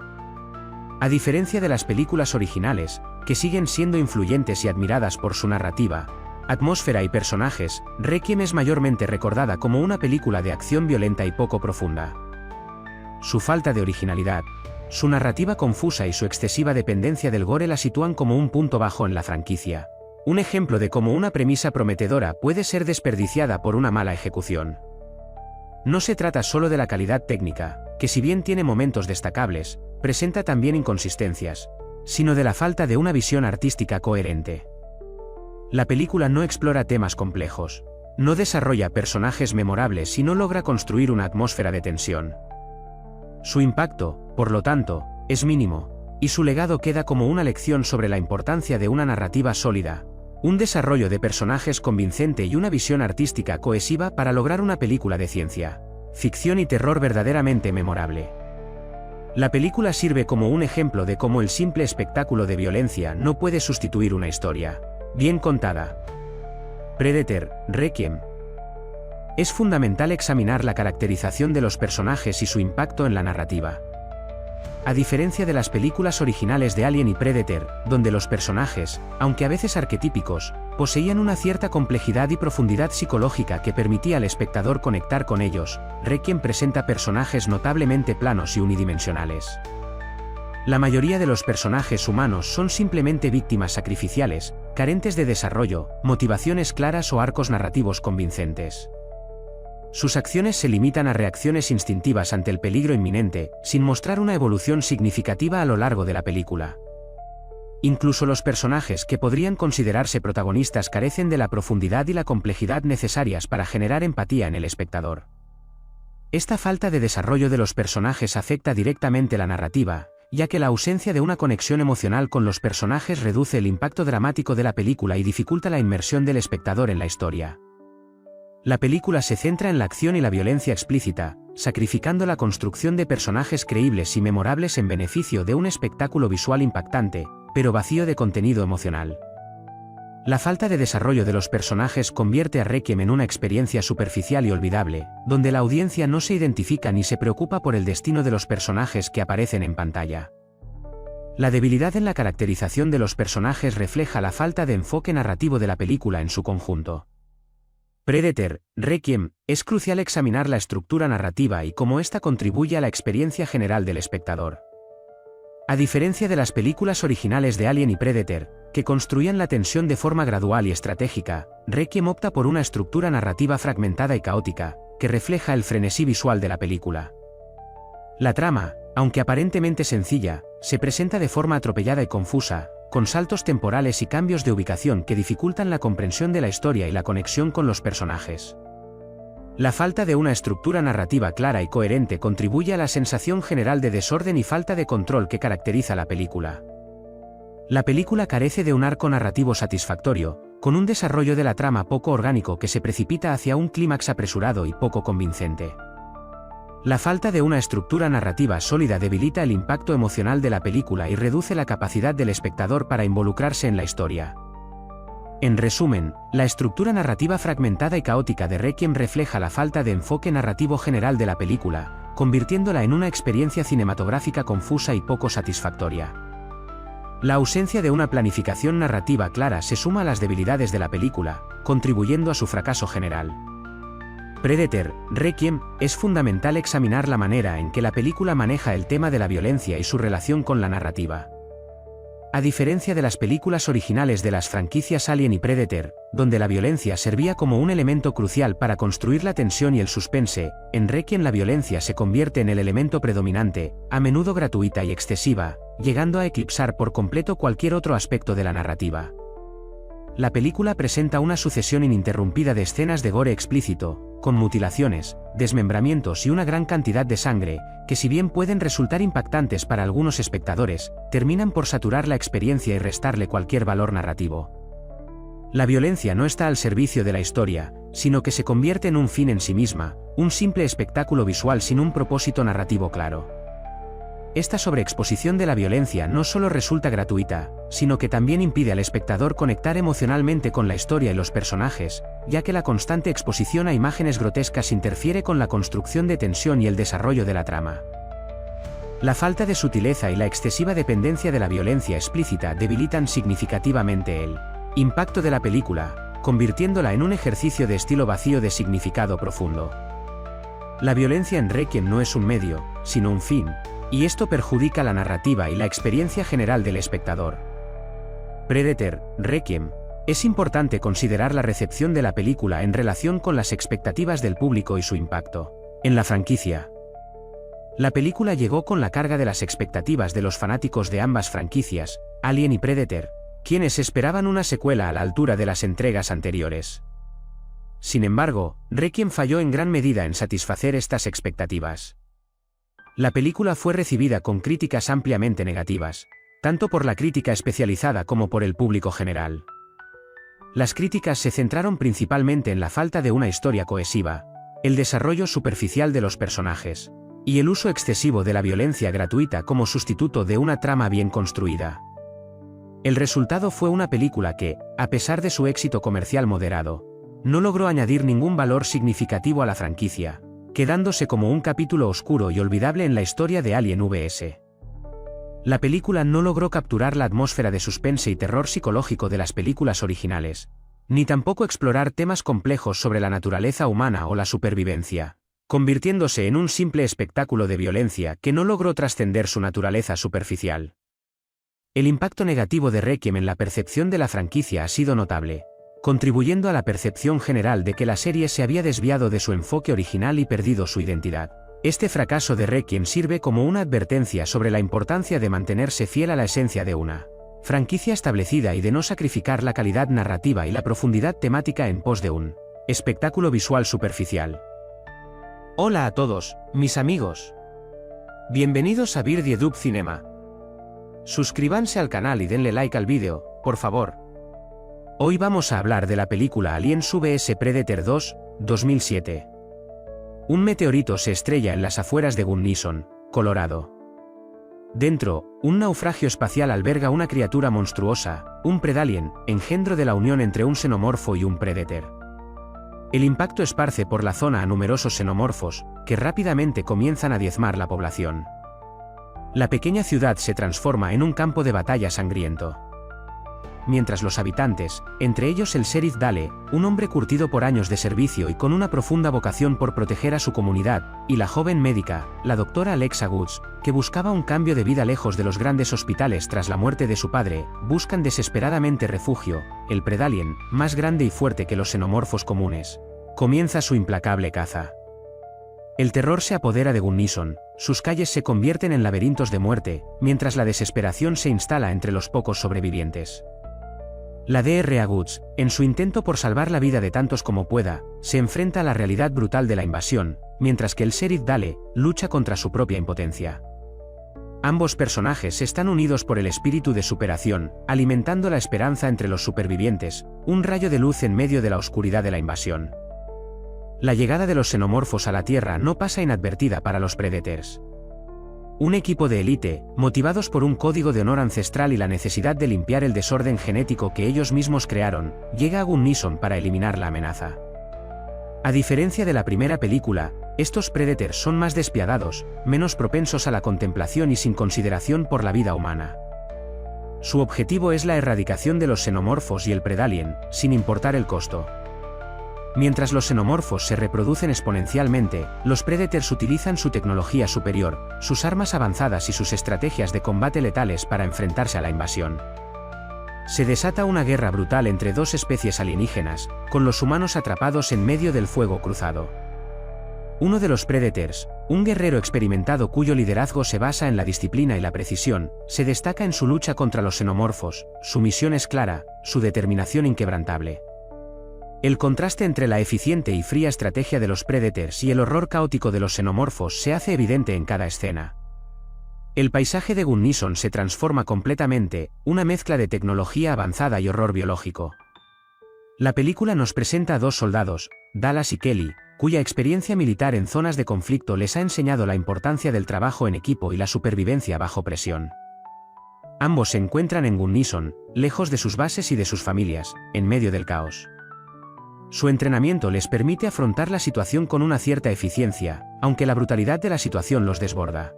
A diferencia de las películas originales, que siguen siendo influyentes y admiradas por su narrativa, atmósfera y personajes, Requiem es mayormente recordada como una película de acción violenta y poco profunda. Su falta de originalidad, su narrativa confusa y su excesiva dependencia del gore la sitúan como un punto bajo en la franquicia. Un ejemplo de cómo una premisa prometedora puede ser desperdiciada por una mala ejecución. No se trata solo de la calidad técnica, que si bien tiene momentos destacables, presenta también inconsistencias, sino de la falta de una visión artística coherente. La película no explora temas complejos, no desarrolla personajes memorables y no logra construir una atmósfera de tensión. Su impacto, por lo tanto, es mínimo, y su legado queda como una lección sobre la importancia de una narrativa sólida, un desarrollo de personajes convincente y una visión artística cohesiva para lograr una película de ciencia, ficción y terror verdaderamente memorable. La película sirve como un ejemplo de cómo el simple espectáculo de violencia no puede sustituir una historia bien contada. Predator, Requiem. Es fundamental examinar la caracterización de los personajes y su impacto en la narrativa. A diferencia de las películas originales de Alien y Predator, donde los personajes, aunque a veces arquetípicos, poseían una cierta complejidad y profundidad psicológica que permitía al espectador conectar con ellos, Requiem presenta personajes notablemente planos y unidimensionales. La mayoría de los personajes humanos son simplemente víctimas sacrificiales, carentes de desarrollo, motivaciones claras o arcos narrativos convincentes. Sus acciones se limitan a reacciones instintivas ante el peligro inminente, sin mostrar una evolución significativa a lo largo de la película. Incluso los personajes que podrían considerarse protagonistas carecen de la profundidad y la complejidad necesarias para generar empatía en el espectador. Esta falta de desarrollo de los personajes afecta directamente la narrativa, ya que la ausencia de una conexión emocional con los personajes reduce el impacto dramático de la película y dificulta la inmersión del espectador en la historia. La película se centra en la acción y la violencia explícita, sacrificando la construcción de personajes creíbles y memorables en beneficio de un espectáculo visual impactante, pero vacío de contenido emocional. La falta de desarrollo de los personajes convierte a Requiem en una experiencia superficial y olvidable, donde la audiencia no se identifica ni se preocupa por el destino de los personajes que aparecen en pantalla. La debilidad en la caracterización de los personajes refleja la falta de enfoque narrativo de la película en su conjunto. Predator, Requiem, es crucial examinar la estructura narrativa y cómo ésta contribuye a la experiencia general del espectador. A diferencia de las películas originales de Alien y Predator, que construían la tensión de forma gradual y estratégica, Requiem opta por una estructura narrativa fragmentada y caótica, que refleja el frenesí visual de la película. La trama, aunque aparentemente sencilla, se presenta de forma atropellada y confusa, con saltos temporales y cambios de ubicación que dificultan la comprensión de la historia y la conexión con los personajes. La falta de una estructura narrativa clara y coherente contribuye a la sensación general de desorden y falta de control que caracteriza la película. La película carece de un arco narrativo satisfactorio, con un desarrollo de la trama poco orgánico que se precipita hacia un clímax apresurado y poco convincente. La falta de una estructura narrativa sólida debilita el impacto emocional de la película y reduce la capacidad del espectador para involucrarse en la historia. En resumen, la estructura narrativa fragmentada y caótica de Requiem refleja la falta de enfoque narrativo general de la película, convirtiéndola en una experiencia cinematográfica confusa y poco satisfactoria. La ausencia de una planificación narrativa clara se suma a las debilidades de la película, contribuyendo a su fracaso general. Predator, Requiem, es fundamental examinar la manera en que la película maneja el tema de la violencia y su relación con la narrativa. A diferencia de las películas originales de las franquicias Alien y Predator, donde la violencia servía como un elemento crucial para construir la tensión y el suspense, en Requiem la violencia se convierte en el elemento predominante, a menudo gratuita y excesiva, llegando a eclipsar por completo cualquier otro aspecto de la narrativa. La película presenta una sucesión ininterrumpida de escenas de gore explícito, con mutilaciones, desmembramientos y una gran cantidad de sangre, que si bien pueden resultar impactantes para algunos espectadores, terminan por saturar la experiencia y restarle cualquier valor narrativo. La violencia no está al servicio de la historia, sino que se convierte en un fin en sí misma, un simple espectáculo visual sin un propósito narrativo claro. Esta sobreexposición de la violencia no solo resulta gratuita, sino que también impide al espectador conectar emocionalmente con la historia y los personajes, ya que la constante exposición a imágenes grotescas interfiere con la construcción de tensión y el desarrollo de la trama. La falta de sutileza y la excesiva dependencia de la violencia explícita debilitan significativamente el impacto de la película, convirtiéndola en un ejercicio de estilo vacío de significado profundo. La violencia en Requiem no es un medio, sino un fin, y esto perjudica la narrativa y la experiencia general del espectador. Predator, Requiem. Es importante considerar la recepción de la película en relación con las expectativas del público y su impacto en la franquicia. La película llegó con la carga de las expectativas de los fanáticos de ambas franquicias, Alien y Predator, quienes esperaban una secuela a la altura de las entregas anteriores. Sin embargo, Requiem falló en gran medida en satisfacer estas expectativas. La película fue recibida con críticas ampliamente negativas, tanto por la crítica especializada como por el público general. Las críticas se centraron principalmente en la falta de una historia cohesiva, el desarrollo superficial de los personajes, y el uso excesivo de la violencia gratuita como sustituto de una trama bien construida. El resultado fue una película que, a pesar de su éxito comercial moderado, no logró añadir ningún valor significativo a la franquicia, quedándose como un capítulo oscuro y olvidable en la historia de Alien vs. La película no logró capturar la atmósfera de suspense y terror psicológico de las películas originales, ni tampoco explorar temas complejos sobre la naturaleza humana o la supervivencia, convirtiéndose en un simple espectáculo de violencia que no logró trascender su naturaleza superficial. El impacto negativo de Requiem en la percepción de la franquicia ha sido notable, contribuyendo a la percepción general de que la serie se había desviado de su enfoque original y perdido su identidad. Este fracaso de Requiem sirve como una advertencia sobre la importancia de mantenerse fiel a la esencia de una franquicia establecida y de no sacrificar la calidad narrativa y la profundidad temática en pos de un espectáculo visual superficial. Hola a todos, mis amigos. Bienvenidos a Birdie Cinema. Suscríbanse al canal y denle like al vídeo, por favor. Hoy vamos a hablar de la película Alien vs Predator 2, 2007. Un meteorito se estrella en las afueras de Gunnison, Colorado. Dentro, un naufragio espacial alberga una criatura monstruosa, un Predalien, engendro de la unión entre un xenomorfo y un Predator. El impacto esparce por la zona a numerosos xenomorfos, que rápidamente comienzan a diezmar la población. La pequeña ciudad se transforma en un campo de batalla sangriento. Mientras los habitantes, entre ellos el sheriff Dale, un hombre curtido por años de servicio y con una profunda vocación por proteger a su comunidad, y la joven médica, la doctora Alexa Woods, que buscaba un cambio de vida lejos de los grandes hospitales tras la muerte de su padre, buscan desesperadamente refugio. El Predalien, más grande y fuerte que los xenomorfos comunes, comienza su implacable caza. El terror se apodera de Gunnison, sus calles se convierten en laberintos de muerte, mientras la desesperación se instala entre los pocos sobrevivientes. La Dra. Woods, en su intento por salvar la vida de tantos como pueda, se enfrenta a la realidad brutal de la invasión, mientras que el sheriff Dale lucha contra su propia impotencia. Ambos personajes están unidos por el espíritu de superación, alimentando la esperanza entre los supervivientes, un rayo de luz en medio de la oscuridad de la invasión. La llegada de los xenomorfos a la Tierra no pasa inadvertida para los Predators. Un equipo de élite, motivados por un código de honor ancestral y la necesidad de limpiar el desorden genético que ellos mismos crearon, llega a Gunnison para eliminar la amenaza. A diferencia de la primera película, estos Predators son más despiadados, menos propensos a la contemplación y sin consideración por la vida humana. Su objetivo es la erradicación de los xenomorfos y el Predalien, sin importar el costo. Mientras los xenomorfos se reproducen exponencialmente, los Predators utilizan su tecnología superior, sus armas avanzadas y sus estrategias de combate letales para enfrentarse a la invasión. Se desata una guerra brutal entre dos especies alienígenas, con los humanos atrapados en medio del fuego cruzado. Uno de los Predators, un guerrero experimentado cuyo liderazgo se basa en la disciplina y la precisión, se destaca en su lucha contra los xenomorfos. Su misión es clara, su determinación inquebrantable. El contraste entre la eficiente y fría estrategia de los Predators y el horror caótico de los xenomorfos se hace evidente en cada escena. El paisaje de Gunnison se transforma completamente, una mezcla de tecnología avanzada y horror biológico. La película nos presenta a dos soldados, Dallas y Kelly, cuya experiencia militar en zonas de conflicto les ha enseñado la importancia del trabajo en equipo y la supervivencia bajo presión. Ambos se encuentran en Gunnison, lejos de sus bases y de sus familias, en medio del caos. Su entrenamiento les permite afrontar la situación con una cierta eficiencia, aunque la brutalidad de la situación los desborda.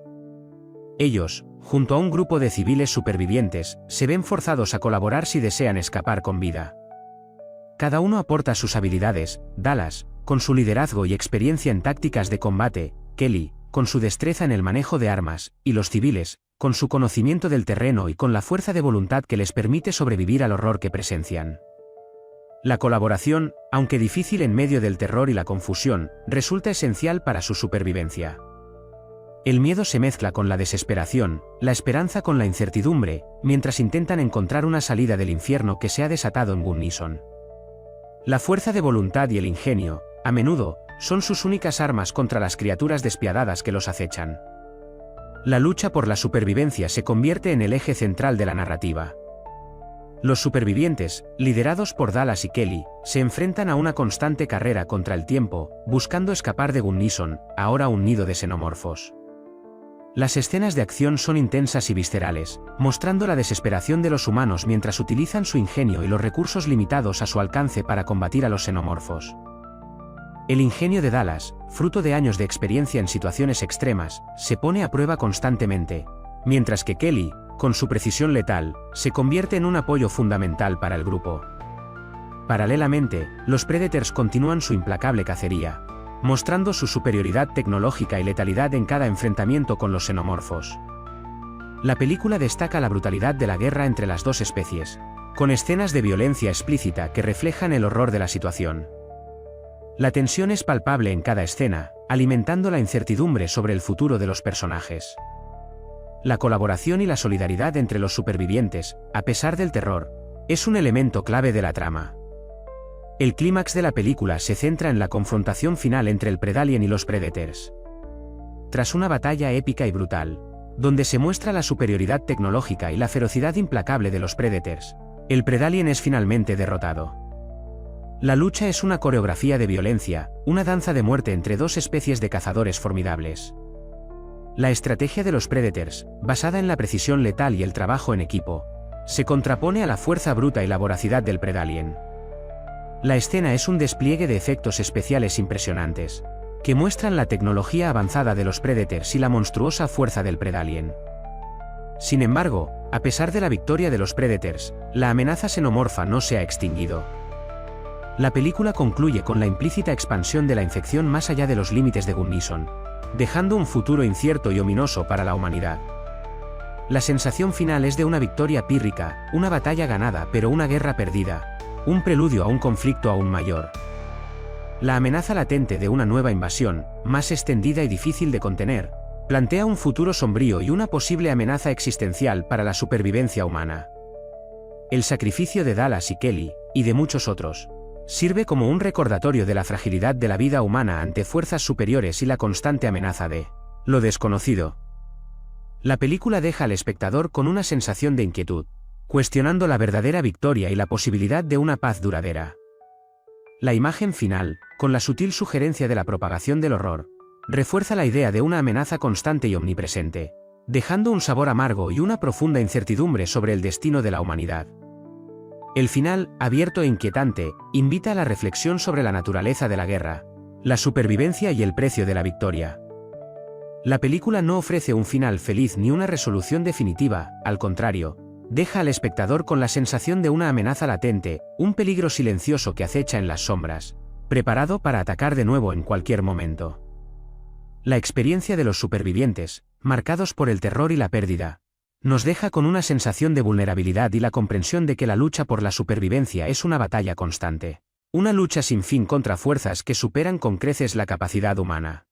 Ellos, junto a un grupo de civiles supervivientes, se ven forzados a colaborar si desean escapar con vida. Cada uno aporta sus habilidades: Dallas, con su liderazgo y experiencia en tácticas de combate; Kelly, con su destreza en el manejo de armas; y los civiles, con su conocimiento del terreno y con la fuerza de voluntad que les permite sobrevivir al horror que presencian. La colaboración, aunque difícil en medio del terror y la confusión, resulta esencial para su supervivencia. El miedo se mezcla con la desesperación, la esperanza con la incertidumbre, mientras intentan encontrar una salida del infierno que se ha desatado en Gunnison. La fuerza de voluntad y el ingenio, a menudo, son sus únicas armas contra las criaturas despiadadas que los acechan. La lucha por la supervivencia se convierte en el eje central de la narrativa. Los supervivientes, liderados por Dallas y Kelly, se enfrentan a una constante carrera contra el tiempo, buscando escapar de Gunnison, ahora un nido de xenomorfos. Las escenas de acción son intensas y viscerales, mostrando la desesperación de los humanos mientras utilizan su ingenio y los recursos limitados a su alcance para combatir a los xenomorfos. El ingenio de Dallas, fruto de años de experiencia en situaciones extremas, se pone a prueba constantemente, mientras que Kelly, con su precisión letal, se convierte en un apoyo fundamental para el grupo. Paralelamente, los Predators continúan su implacable cacería, mostrando su superioridad tecnológica y letalidad en cada enfrentamiento con los xenomorfos. La película destaca la brutalidad de la guerra entre las dos especies, con escenas de violencia explícita que reflejan el horror de la situación. La tensión es palpable en cada escena, alimentando la incertidumbre sobre el futuro de los personajes. La colaboración y la solidaridad entre los supervivientes, a pesar del terror, es un elemento clave de la trama. El clímax de la película se centra en la confrontación final entre el Predalien y los Predators. Tras una batalla épica y brutal, donde se muestra la superioridad tecnológica y la ferocidad implacable de los Predators, el Predalien es finalmente derrotado. La lucha es una coreografía de violencia, una danza de muerte entre dos especies de cazadores formidables. La estrategia de los Predators, basada en la precisión letal y el trabajo en equipo, se contrapone a la fuerza bruta y la voracidad del Predalien. La escena es un despliegue de efectos especiales impresionantes, que muestran la tecnología avanzada de los Predators y la monstruosa fuerza del Predalien. Sin embargo, a pesar de la victoria de los Predators, la amenaza xenomorfa no se ha extinguido. La película concluye con la implícita expansión de la infección más allá de los límites de Gunnison, dejando un futuro incierto y ominoso para la humanidad. La sensación final es de una victoria pírrica, una batalla ganada pero una guerra perdida, un preludio a un conflicto aún mayor. La amenaza latente de una nueva invasión, más extendida y difícil de contener, plantea un futuro sombrío y una posible amenaza existencial para la supervivencia humana. El sacrificio de Dallas y Kelly, y de muchos otros, sirve como un recordatorio de la fragilidad de la vida humana ante fuerzas superiores y la constante amenaza de lo desconocido. La película deja al espectador con una sensación de inquietud, cuestionando la verdadera victoria y la posibilidad de una paz duradera. La imagen final, con la sutil sugerencia de la propagación del horror, refuerza la idea de una amenaza constante y omnipresente, dejando un sabor amargo y una profunda incertidumbre sobre el destino de la humanidad. El final, abierto e inquietante, invita a la reflexión sobre la naturaleza de la guerra, la supervivencia y el precio de la victoria. La película no ofrece un final feliz ni una resolución definitiva, al contrario, deja al espectador con la sensación de una amenaza latente, un peligro silencioso que acecha en las sombras, preparado para atacar de nuevo en cualquier momento. La experiencia de los supervivientes, marcados por el terror y la pérdida, nos deja con una sensación de vulnerabilidad y la comprensión de que la lucha por la supervivencia es una batalla constante. Una lucha sin fin contra fuerzas que superan con creces la capacidad humana.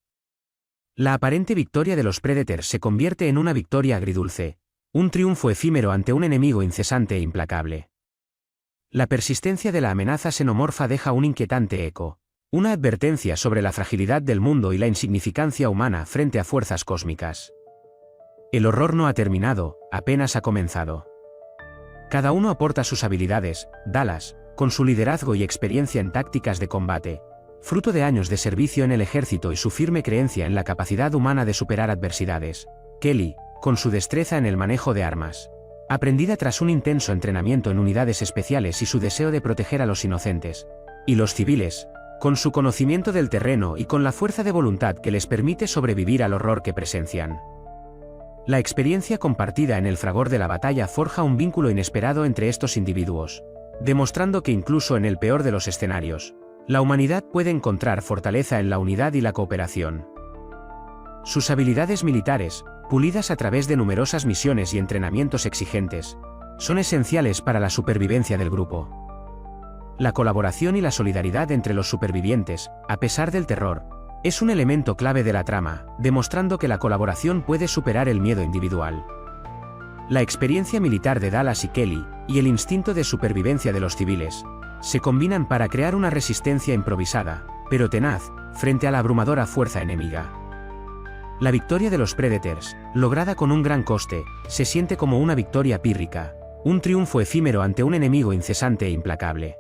La aparente victoria de los Predators se convierte en una victoria agridulce, un triunfo efímero ante un enemigo incesante e implacable. La persistencia de la amenaza xenomorfa deja un inquietante eco, una advertencia sobre la fragilidad del mundo y la insignificancia humana frente a fuerzas cósmicas. El horror no ha terminado, apenas ha comenzado. Cada uno aporta sus habilidades: Dallas, con su liderazgo y experiencia en tácticas de combate, fruto de años de servicio en el ejército y su firme creencia en la capacidad humana de superar adversidades; Kelly, con su destreza en el manejo de armas, aprendida tras un intenso entrenamiento en unidades especiales y su deseo de proteger a los inocentes; y los civiles, con su conocimiento del terreno y con la fuerza de voluntad que les permite sobrevivir al horror que presencian. La experiencia compartida en el fragor de la batalla forja un vínculo inesperado entre estos individuos, demostrando que incluso en el peor de los escenarios, la humanidad puede encontrar fortaleza en la unidad y la cooperación. Sus habilidades militares, pulidas a través de numerosas misiones y entrenamientos exigentes, son esenciales para la supervivencia del grupo. La colaboración y la solidaridad entre los supervivientes, a pesar del terror, es un elemento clave de la trama, demostrando que la colaboración puede superar el miedo individual. La experiencia militar de Dallas y Kelly, y el instinto de supervivencia de los civiles, se combinan para crear una resistencia improvisada, pero tenaz, frente a la abrumadora fuerza enemiga. La victoria de los Predators, lograda con un gran coste, se siente como una victoria pírrica, un triunfo efímero ante un enemigo incesante e implacable.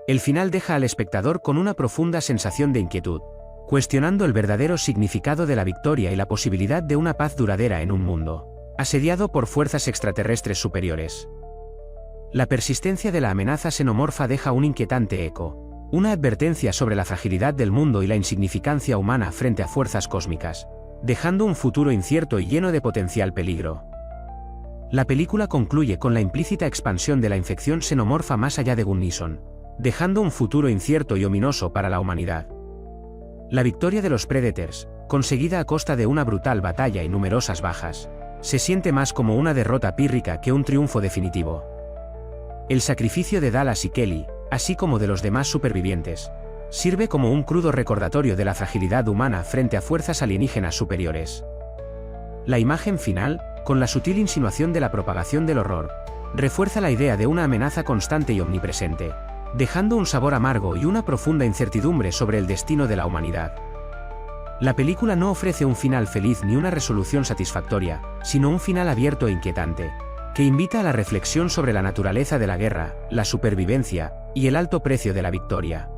El final deja al espectador con una profunda sensación de inquietud, cuestionando el verdadero significado de la victoria y la posibilidad de una paz duradera en un mundo asediado por fuerzas extraterrestres superiores. La persistencia de la amenaza xenomorfa deja un inquietante eco, una advertencia sobre la fragilidad del mundo y la insignificancia humana frente a fuerzas cósmicas, dejando un futuro incierto y lleno de potencial peligro. La película concluye con la implícita expansión de la infección xenomorfa más allá de Gunnison, dejando un futuro incierto y ominoso para la humanidad. La victoria de los Predators, conseguida a costa de una brutal batalla y numerosas bajas, se siente más como una derrota pírrica que un triunfo definitivo. El sacrificio de Dallas y Kelly, así como de los demás supervivientes, sirve como un crudo recordatorio de la fragilidad humana frente a fuerzas alienígenas superiores. La imagen final, con la sutil insinuación de la propagación del horror, refuerza la idea de una amenaza constante y omnipresente, dejando un sabor amargo y una profunda incertidumbre sobre el destino de la humanidad. La película no ofrece un final feliz ni una resolución satisfactoria, sino un final abierto e inquietante, que invita a la reflexión sobre la naturaleza de la guerra, la supervivencia, y el alto precio de la victoria.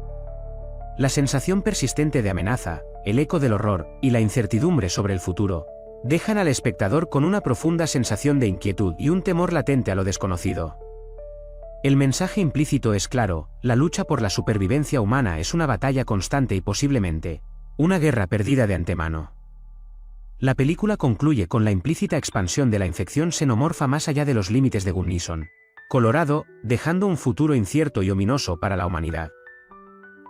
La sensación persistente de amenaza, el eco del horror, y la incertidumbre sobre el futuro, dejan al espectador con una profunda sensación de inquietud y un temor latente a lo desconocido. El mensaje implícito es claro: la lucha por la supervivencia humana es una batalla constante y posiblemente una guerra perdida de antemano. La película concluye con la implícita expansión de la infección xenomorfa más allá de los límites de Gunnison, Colorado, dejando un futuro incierto y ominoso para la humanidad.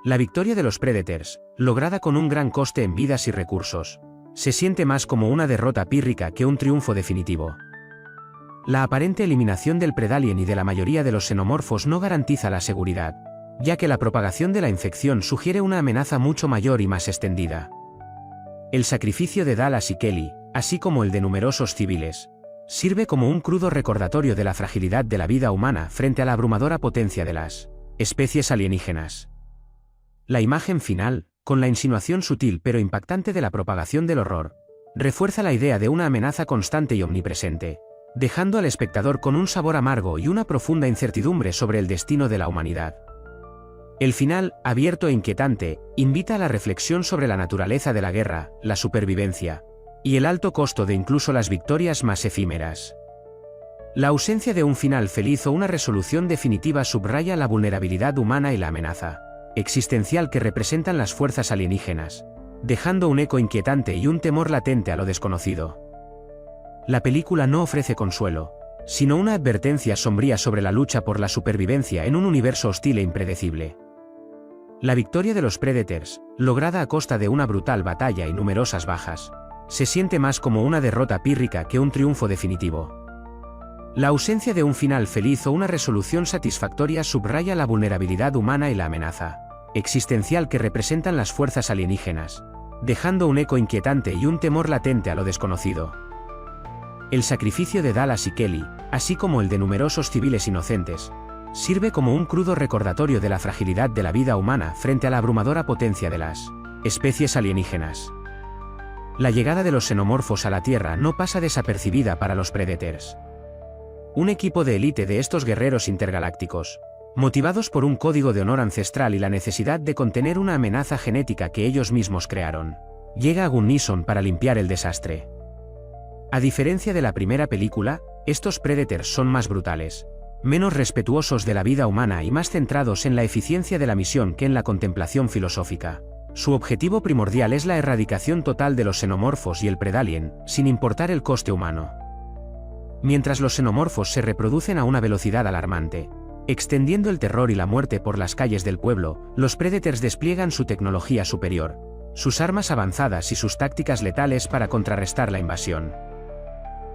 La victoria de los Predators, lograda con un gran coste en vidas y recursos, se siente más como una derrota pírrica que un triunfo definitivo. La aparente eliminación del Predalien y de la mayoría de los xenomorfos no garantiza la seguridad, ya que la propagación de la infección sugiere una amenaza mucho mayor y más extendida. El sacrificio de Dallas y Kelly, así como el de numerosos civiles, sirve como un crudo recordatorio de la fragilidad de la vida humana frente a la abrumadora potencia de las especies alienígenas. La imagen final, con la insinuación sutil pero impactante de la propagación del horror, refuerza la idea de una amenaza constante y omnipresente, dejando al espectador con un sabor amargo y una profunda incertidumbre sobre el destino de la humanidad. El final, abierto e inquietante, invita a la reflexión sobre la naturaleza de la guerra, la supervivencia, y el alto costo de incluso las victorias más efímeras. La ausencia de un final feliz o una resolución definitiva subraya la vulnerabilidad humana y la amenaza existencial que representan las fuerzas alienígenas, dejando un eco inquietante y un temor latente a lo desconocido. La película no ofrece consuelo, sino una advertencia sombría sobre la lucha por la supervivencia en un universo hostil e impredecible. La victoria de los Predators, lograda a costa de una brutal batalla y numerosas bajas, se siente más como una derrota pírrica que un triunfo definitivo. La ausencia de un final feliz o una resolución satisfactoria subraya la vulnerabilidad humana y la amenaza existencial que representan las fuerzas alienígenas, dejando un eco inquietante y un temor latente a lo desconocido. El sacrificio de Dallas y Kelly, así como el de numerosos civiles inocentes, sirve como un crudo recordatorio de la fragilidad de la vida humana frente a la abrumadora potencia de las especies alienígenas. La llegada de los xenomorfos a la Tierra no pasa desapercibida para los Predators. Un equipo de élite de estos guerreros intergalácticos, motivados por un código de honor ancestral y la necesidad de contener una amenaza genética que ellos mismos crearon, llega a Gunnison para limpiar el desastre. A diferencia de la primera película, estos Predators son más brutales, menos respetuosos de la vida humana y más centrados en la eficiencia de la misión que en la contemplación filosófica. Su objetivo primordial es la erradicación total de los xenomorfos y el predalien, sin importar el coste humano. Mientras los xenomorfos se reproducen a una velocidad alarmante, extendiendo el terror y la muerte por las calles del pueblo, los Predators despliegan su tecnología superior, sus armas avanzadas y sus tácticas letales para contrarrestar la invasión.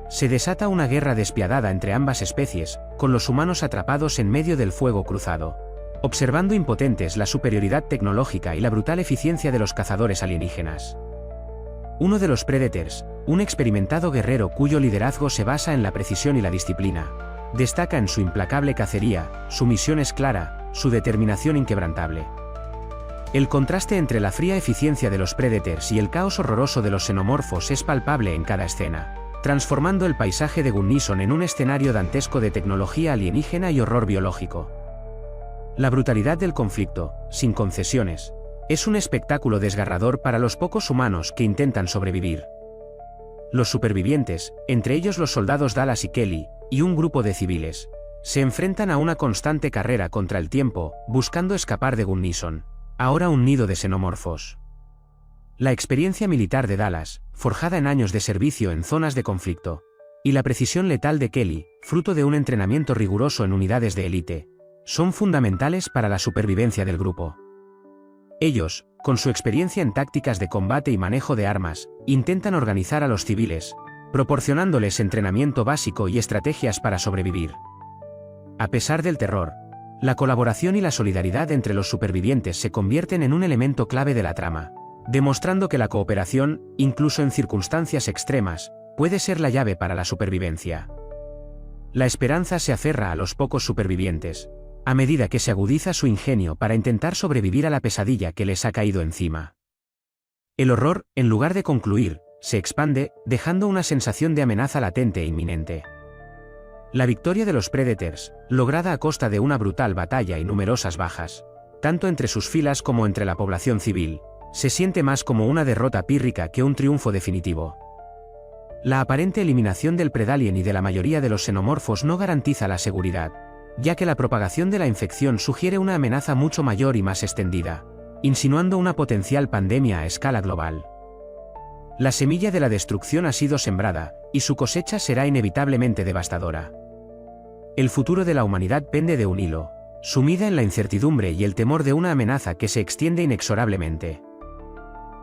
Se desata una guerra despiadada entre ambas especies, con los humanos atrapados en medio del fuego cruzado, observando impotentes la superioridad tecnológica y la brutal eficiencia de los cazadores alienígenas. Uno de los Predators, un experimentado guerrero cuyo liderazgo se basa en la precisión y la disciplina, destaca en su implacable cacería, su misión es clara, su determinación inquebrantable. El contraste entre la fría eficiencia de los Predators y el caos horroroso de los xenomorfos es palpable en cada escena, transformando el paisaje de Gunnison en un escenario dantesco de tecnología alienígena y horror biológico. La brutalidad del conflicto, sin concesiones, es un espectáculo desgarrador para los pocos humanos que intentan sobrevivir. Los supervivientes, entre ellos los soldados Dallas y Kelly, y un grupo de civiles, se enfrentan a una constante carrera contra el tiempo, buscando escapar de Gunnison, ahora un nido de xenomorfos. La experiencia militar de Dallas, forjada en años de servicio en zonas de conflicto, y la precisión letal de Kelly, fruto de un entrenamiento riguroso en unidades de élite, son fundamentales para la supervivencia del grupo. Ellos, con su experiencia en tácticas de combate y manejo de armas, intentan organizar a los civiles, proporcionándoles entrenamiento básico y estrategias para sobrevivir. A pesar del terror, la colaboración y la solidaridad entre los supervivientes se convierten en un elemento clave de la trama, demostrando que la cooperación, incluso en circunstancias extremas, puede ser la llave para la supervivencia. La esperanza se aferra a los pocos supervivientes, a medida que se agudiza su ingenio para intentar sobrevivir a la pesadilla que les ha caído encima. El horror, en lugar de concluir, se expande, dejando una sensación de amenaza latente e inminente. La victoria de los Predators, lograda a costa de una brutal batalla y numerosas bajas, tanto entre sus filas como entre la población civil, se siente más como una derrota pírrica que un triunfo definitivo. La aparente eliminación del predalien y de la mayoría de los xenomorfos no garantiza la seguridad, ya que la propagación de la infección sugiere una amenaza mucho mayor y más extendida, insinuando una potencial pandemia a escala global. La semilla de la destrucción ha sido sembrada, y su cosecha será inevitablemente devastadora. El futuro de la humanidad pende de un hilo, sumida en la incertidumbre y el temor de una amenaza que se extiende inexorablemente.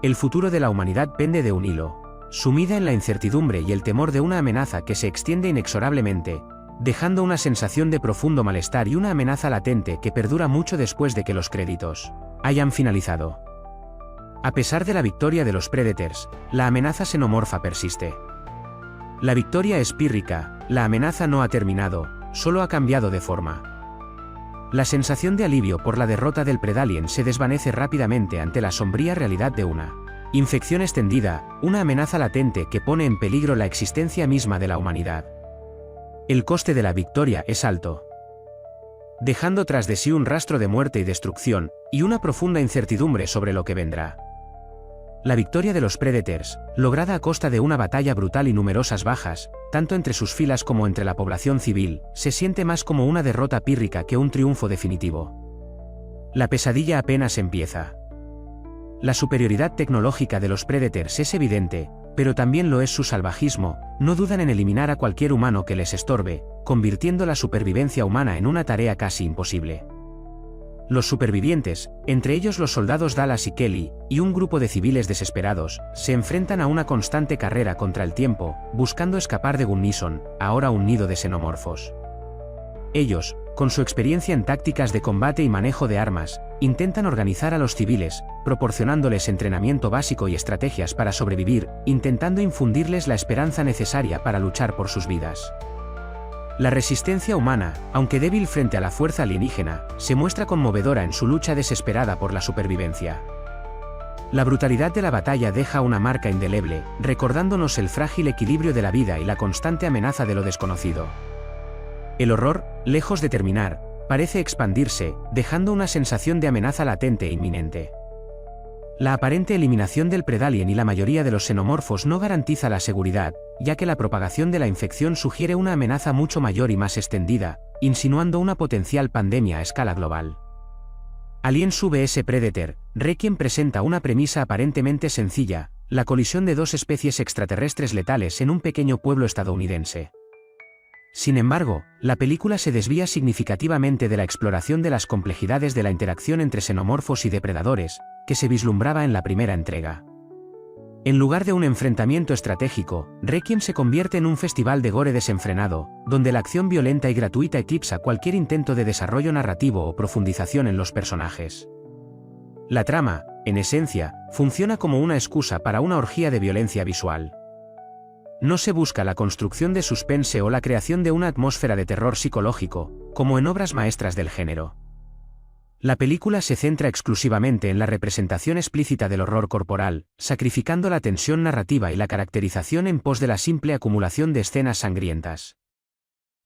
El futuro de la humanidad pende de un hilo, sumida en la incertidumbre y el temor de una amenaza que se extiende inexorablemente, dejando una sensación de profundo malestar y una amenaza latente que perdura mucho después de que los créditos hayan finalizado. A pesar de la victoria de los Predators, la amenaza xenomorfa persiste. La victoria es pírrica, la amenaza no ha terminado, solo ha cambiado de forma. La sensación de alivio por la derrota del predalien se desvanece rápidamente ante la sombría realidad de una infección extendida, una amenaza latente que pone en peligro la existencia misma de la humanidad. El coste de la victoria es alto, dejando tras de sí un rastro de muerte y destrucción, y una profunda incertidumbre sobre lo que vendrá. La victoria de los Predators, lograda a costa de una batalla brutal y numerosas bajas, tanto entre sus filas como entre la población civil, se siente más como una derrota pírrica que un triunfo definitivo. La pesadilla apenas empieza. La superioridad tecnológica de los Predators es evidente, pero también lo es su salvajismo, no dudan en eliminar a cualquier humano que les estorbe, convirtiendo la supervivencia humana en una tarea casi imposible. Los supervivientes, entre ellos los soldados Dallas y Kelly, y un grupo de civiles desesperados, se enfrentan a una constante carrera contra el tiempo, buscando escapar de Gunnison, ahora un nido de xenomorfos. Ellos, con su experiencia en tácticas de combate y manejo de armas, intentan organizar a los civiles, proporcionándoles entrenamiento básico y estrategias para sobrevivir, intentando infundirles la esperanza necesaria para luchar por sus vidas. La resistencia humana, aunque débil frente a la fuerza alienígena, se muestra conmovedora en su lucha desesperada por la supervivencia. La brutalidad de la batalla deja una marca indeleble, recordándonos el frágil equilibrio de la vida y la constante amenaza de lo desconocido. El horror, lejos de terminar, parece expandirse, dejando una sensación de amenaza latente e inminente. La aparente eliminación del predalien y la mayoría de los xenomorfos no garantiza la seguridad, ya que la propagación de la infección sugiere una amenaza mucho mayor y más extendida, insinuando una potencial pandemia a escala global. Aliens vs Predator, Requiem presenta una premisa aparentemente sencilla, la colisión de dos especies extraterrestres letales en un pequeño pueblo estadounidense. Sin embargo, la película se desvía significativamente de la exploración de las complejidades de la interacción entre xenomorfos y depredadores, que se vislumbraba en la primera entrega. En lugar de un enfrentamiento estratégico, Requiem se convierte en un festival de gore desenfrenado, donde la acción violenta y gratuita eclipsa cualquier intento de desarrollo narrativo o profundización en los personajes. La trama, en esencia, funciona como una excusa para una orgía de violencia visual. No se busca la construcción de suspense o la creación de una atmósfera de terror psicológico, como en obras maestras del género. La película se centra exclusivamente en la representación explícita del horror corporal, sacrificando la tensión narrativa y la caracterización en pos de la simple acumulación de escenas sangrientas.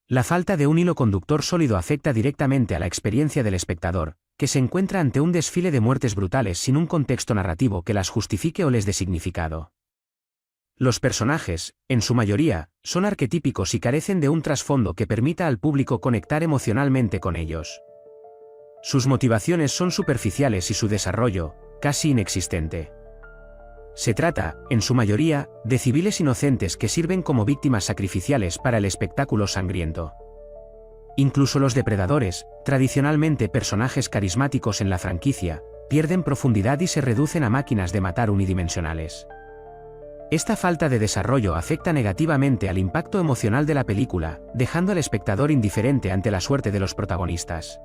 La falta de un hilo conductor sólido afecta directamente a la experiencia del espectador, que se encuentra ante un desfile de muertes brutales sin un contexto narrativo que las justifique o les dé significado. Los personajes, en su mayoría, son arquetípicos y carecen de un trasfondo que permita al público conectar emocionalmente con ellos. Sus motivaciones son superficiales y su desarrollo, casi inexistente. Se trata, en su mayoría, de civiles inocentes que sirven como víctimas sacrificiales para el espectáculo sangriento. Incluso los depredadores, tradicionalmente personajes carismáticos en la franquicia, pierden profundidad y se reducen a máquinas de matar unidimensionales. Esta falta de desarrollo afecta negativamente al impacto emocional de la película, dejando al espectador indiferente ante la suerte de los protagonistas.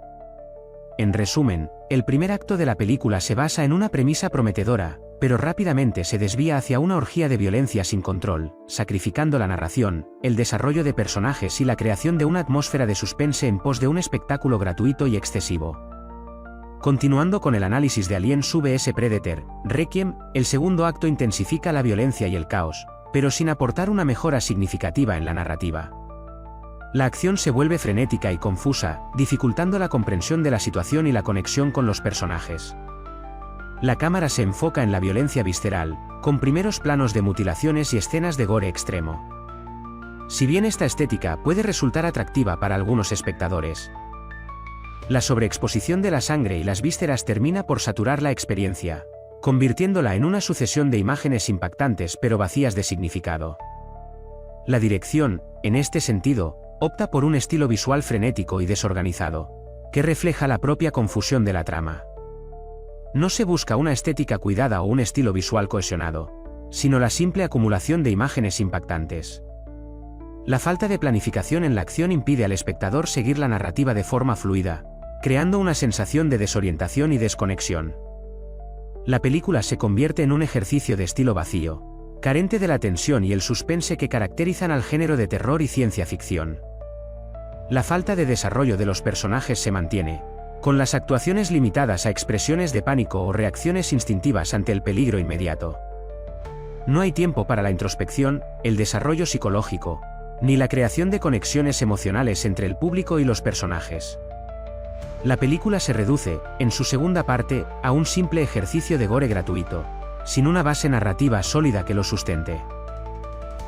En resumen, el primer acto de la película se basa en una premisa prometedora, pero rápidamente se desvía hacia una orgía de violencia sin control, sacrificando la narración, el desarrollo de personajes y la creación de una atmósfera de suspense en pos de un espectáculo gratuito y excesivo. Continuando con el análisis de Aliens vs Predator, Requiem, el segundo acto intensifica la violencia y el caos, pero sin aportar una mejora significativa en la narrativa. La acción se vuelve frenética y confusa, dificultando la comprensión de la situación y la conexión con los personajes. La cámara se enfoca en la violencia visceral, con primeros planos de mutilaciones y escenas de gore extremo. Si bien esta estética puede resultar atractiva para algunos espectadores, la sobreexposición de la sangre y las vísceras termina por saturar la experiencia, convirtiéndola en una sucesión de imágenes impactantes pero vacías de significado. La dirección, en este sentido, opta por un estilo visual frenético y desorganizado, que refleja la propia confusión de la trama. No se busca una estética cuidada o un estilo visual cohesionado, sino la simple acumulación de imágenes impactantes. La falta de planificación en la acción impide al espectador seguir la narrativa de forma fluida, creando una sensación de desorientación y desconexión. La película se convierte en un ejercicio de estilo vacío, carente de la tensión y el suspense que caracterizan al género de terror y ciencia ficción. La falta de desarrollo de los personajes se mantiene, con las actuaciones limitadas a expresiones de pánico o reacciones instintivas ante el peligro inmediato. No hay tiempo para la introspección, el desarrollo psicológico, ni la creación de conexiones emocionales entre el público y los personajes. La película se reduce, en su segunda parte, a un simple ejercicio de gore gratuito, sin una base narrativa sólida que lo sustente.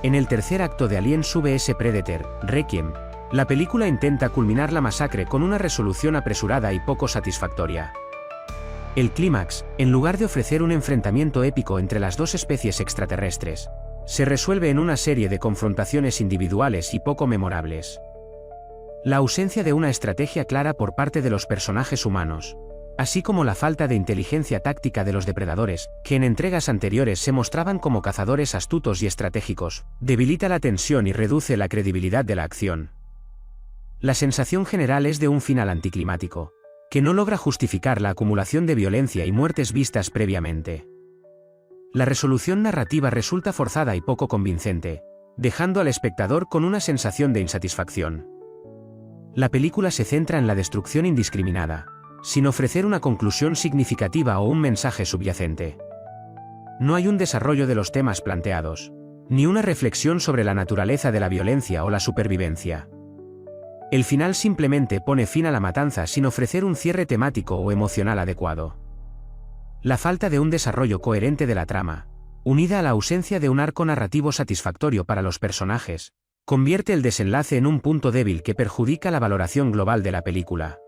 En el tercer acto de Aliens vs Predator, Requiem, la película intenta culminar la masacre con una resolución apresurada y poco satisfactoria. El clímax, en lugar de ofrecer un enfrentamiento épico entre las dos especies extraterrestres, se resuelve en una serie de confrontaciones individuales y poco memorables. La ausencia de una estrategia clara por parte de los personajes humanos, así como la falta de inteligencia táctica de los depredadores, que en entregas anteriores se mostraban como cazadores astutos y estratégicos, debilita la tensión y reduce la credibilidad de la acción. La sensación general es de un final anticlimático, que no logra justificar la acumulación de violencia y muertes vistas previamente. La resolución narrativa resulta forzada y poco convincente, dejando al espectador con una sensación de insatisfacción. La película se centra en la destrucción indiscriminada, sin ofrecer una conclusión significativa o un mensaje subyacente. No hay un desarrollo de los temas planteados, ni una reflexión sobre la naturaleza de la violencia o la supervivencia. El final simplemente pone fin a la matanza sin ofrecer un cierre temático o emocional adecuado. La falta de un desarrollo coherente de la trama, unida a la ausencia de un arco narrativo satisfactorio para los personajes, convierte el desenlace en un punto débil que perjudica la valoración global de la película.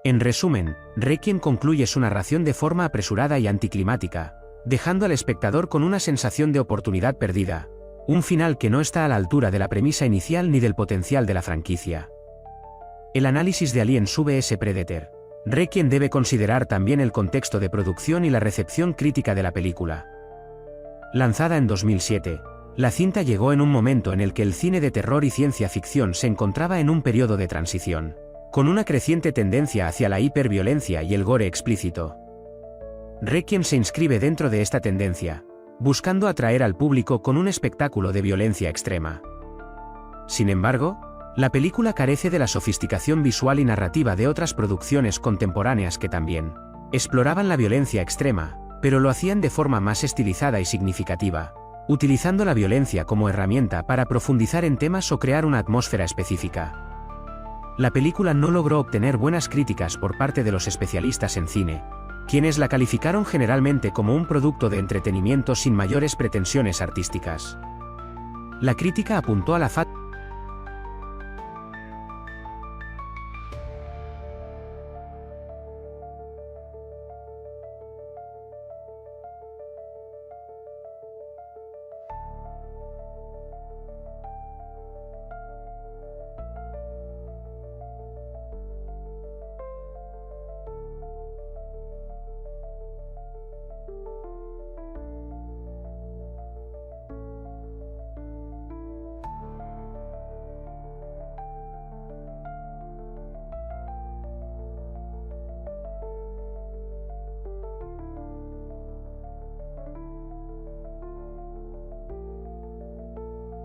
En resumen, Requiem concluye su narración de forma apresurada y anticlimática, dejando al espectador con una sensación de oportunidad perdida, un final que no está a la altura de la premisa inicial ni del potencial de la franquicia. El análisis de Aliens vs Predator. Requiem debe considerar también el contexto de producción y la recepción crítica de la película. Lanzada en 2007, la cinta llegó en un momento en el que el cine de terror y ciencia ficción se encontraba en un periodo de transición, con una creciente tendencia hacia la hiperviolencia y el gore explícito. Requiem se inscribe dentro de esta tendencia, buscando atraer al público con un espectáculo de violencia extrema. Sin embargo, la película carece de la sofisticación visual y narrativa de otras producciones contemporáneas que también exploraban la violencia extrema, pero lo hacían de forma más estilizada y significativa, utilizando la violencia como herramienta para profundizar en temas o crear una atmósfera específica. La película no logró obtener buenas críticas por parte de los especialistas en cine, quienes la calificaron generalmente como un producto de entretenimiento sin mayores pretensiones artísticas. La crítica apuntó a la falta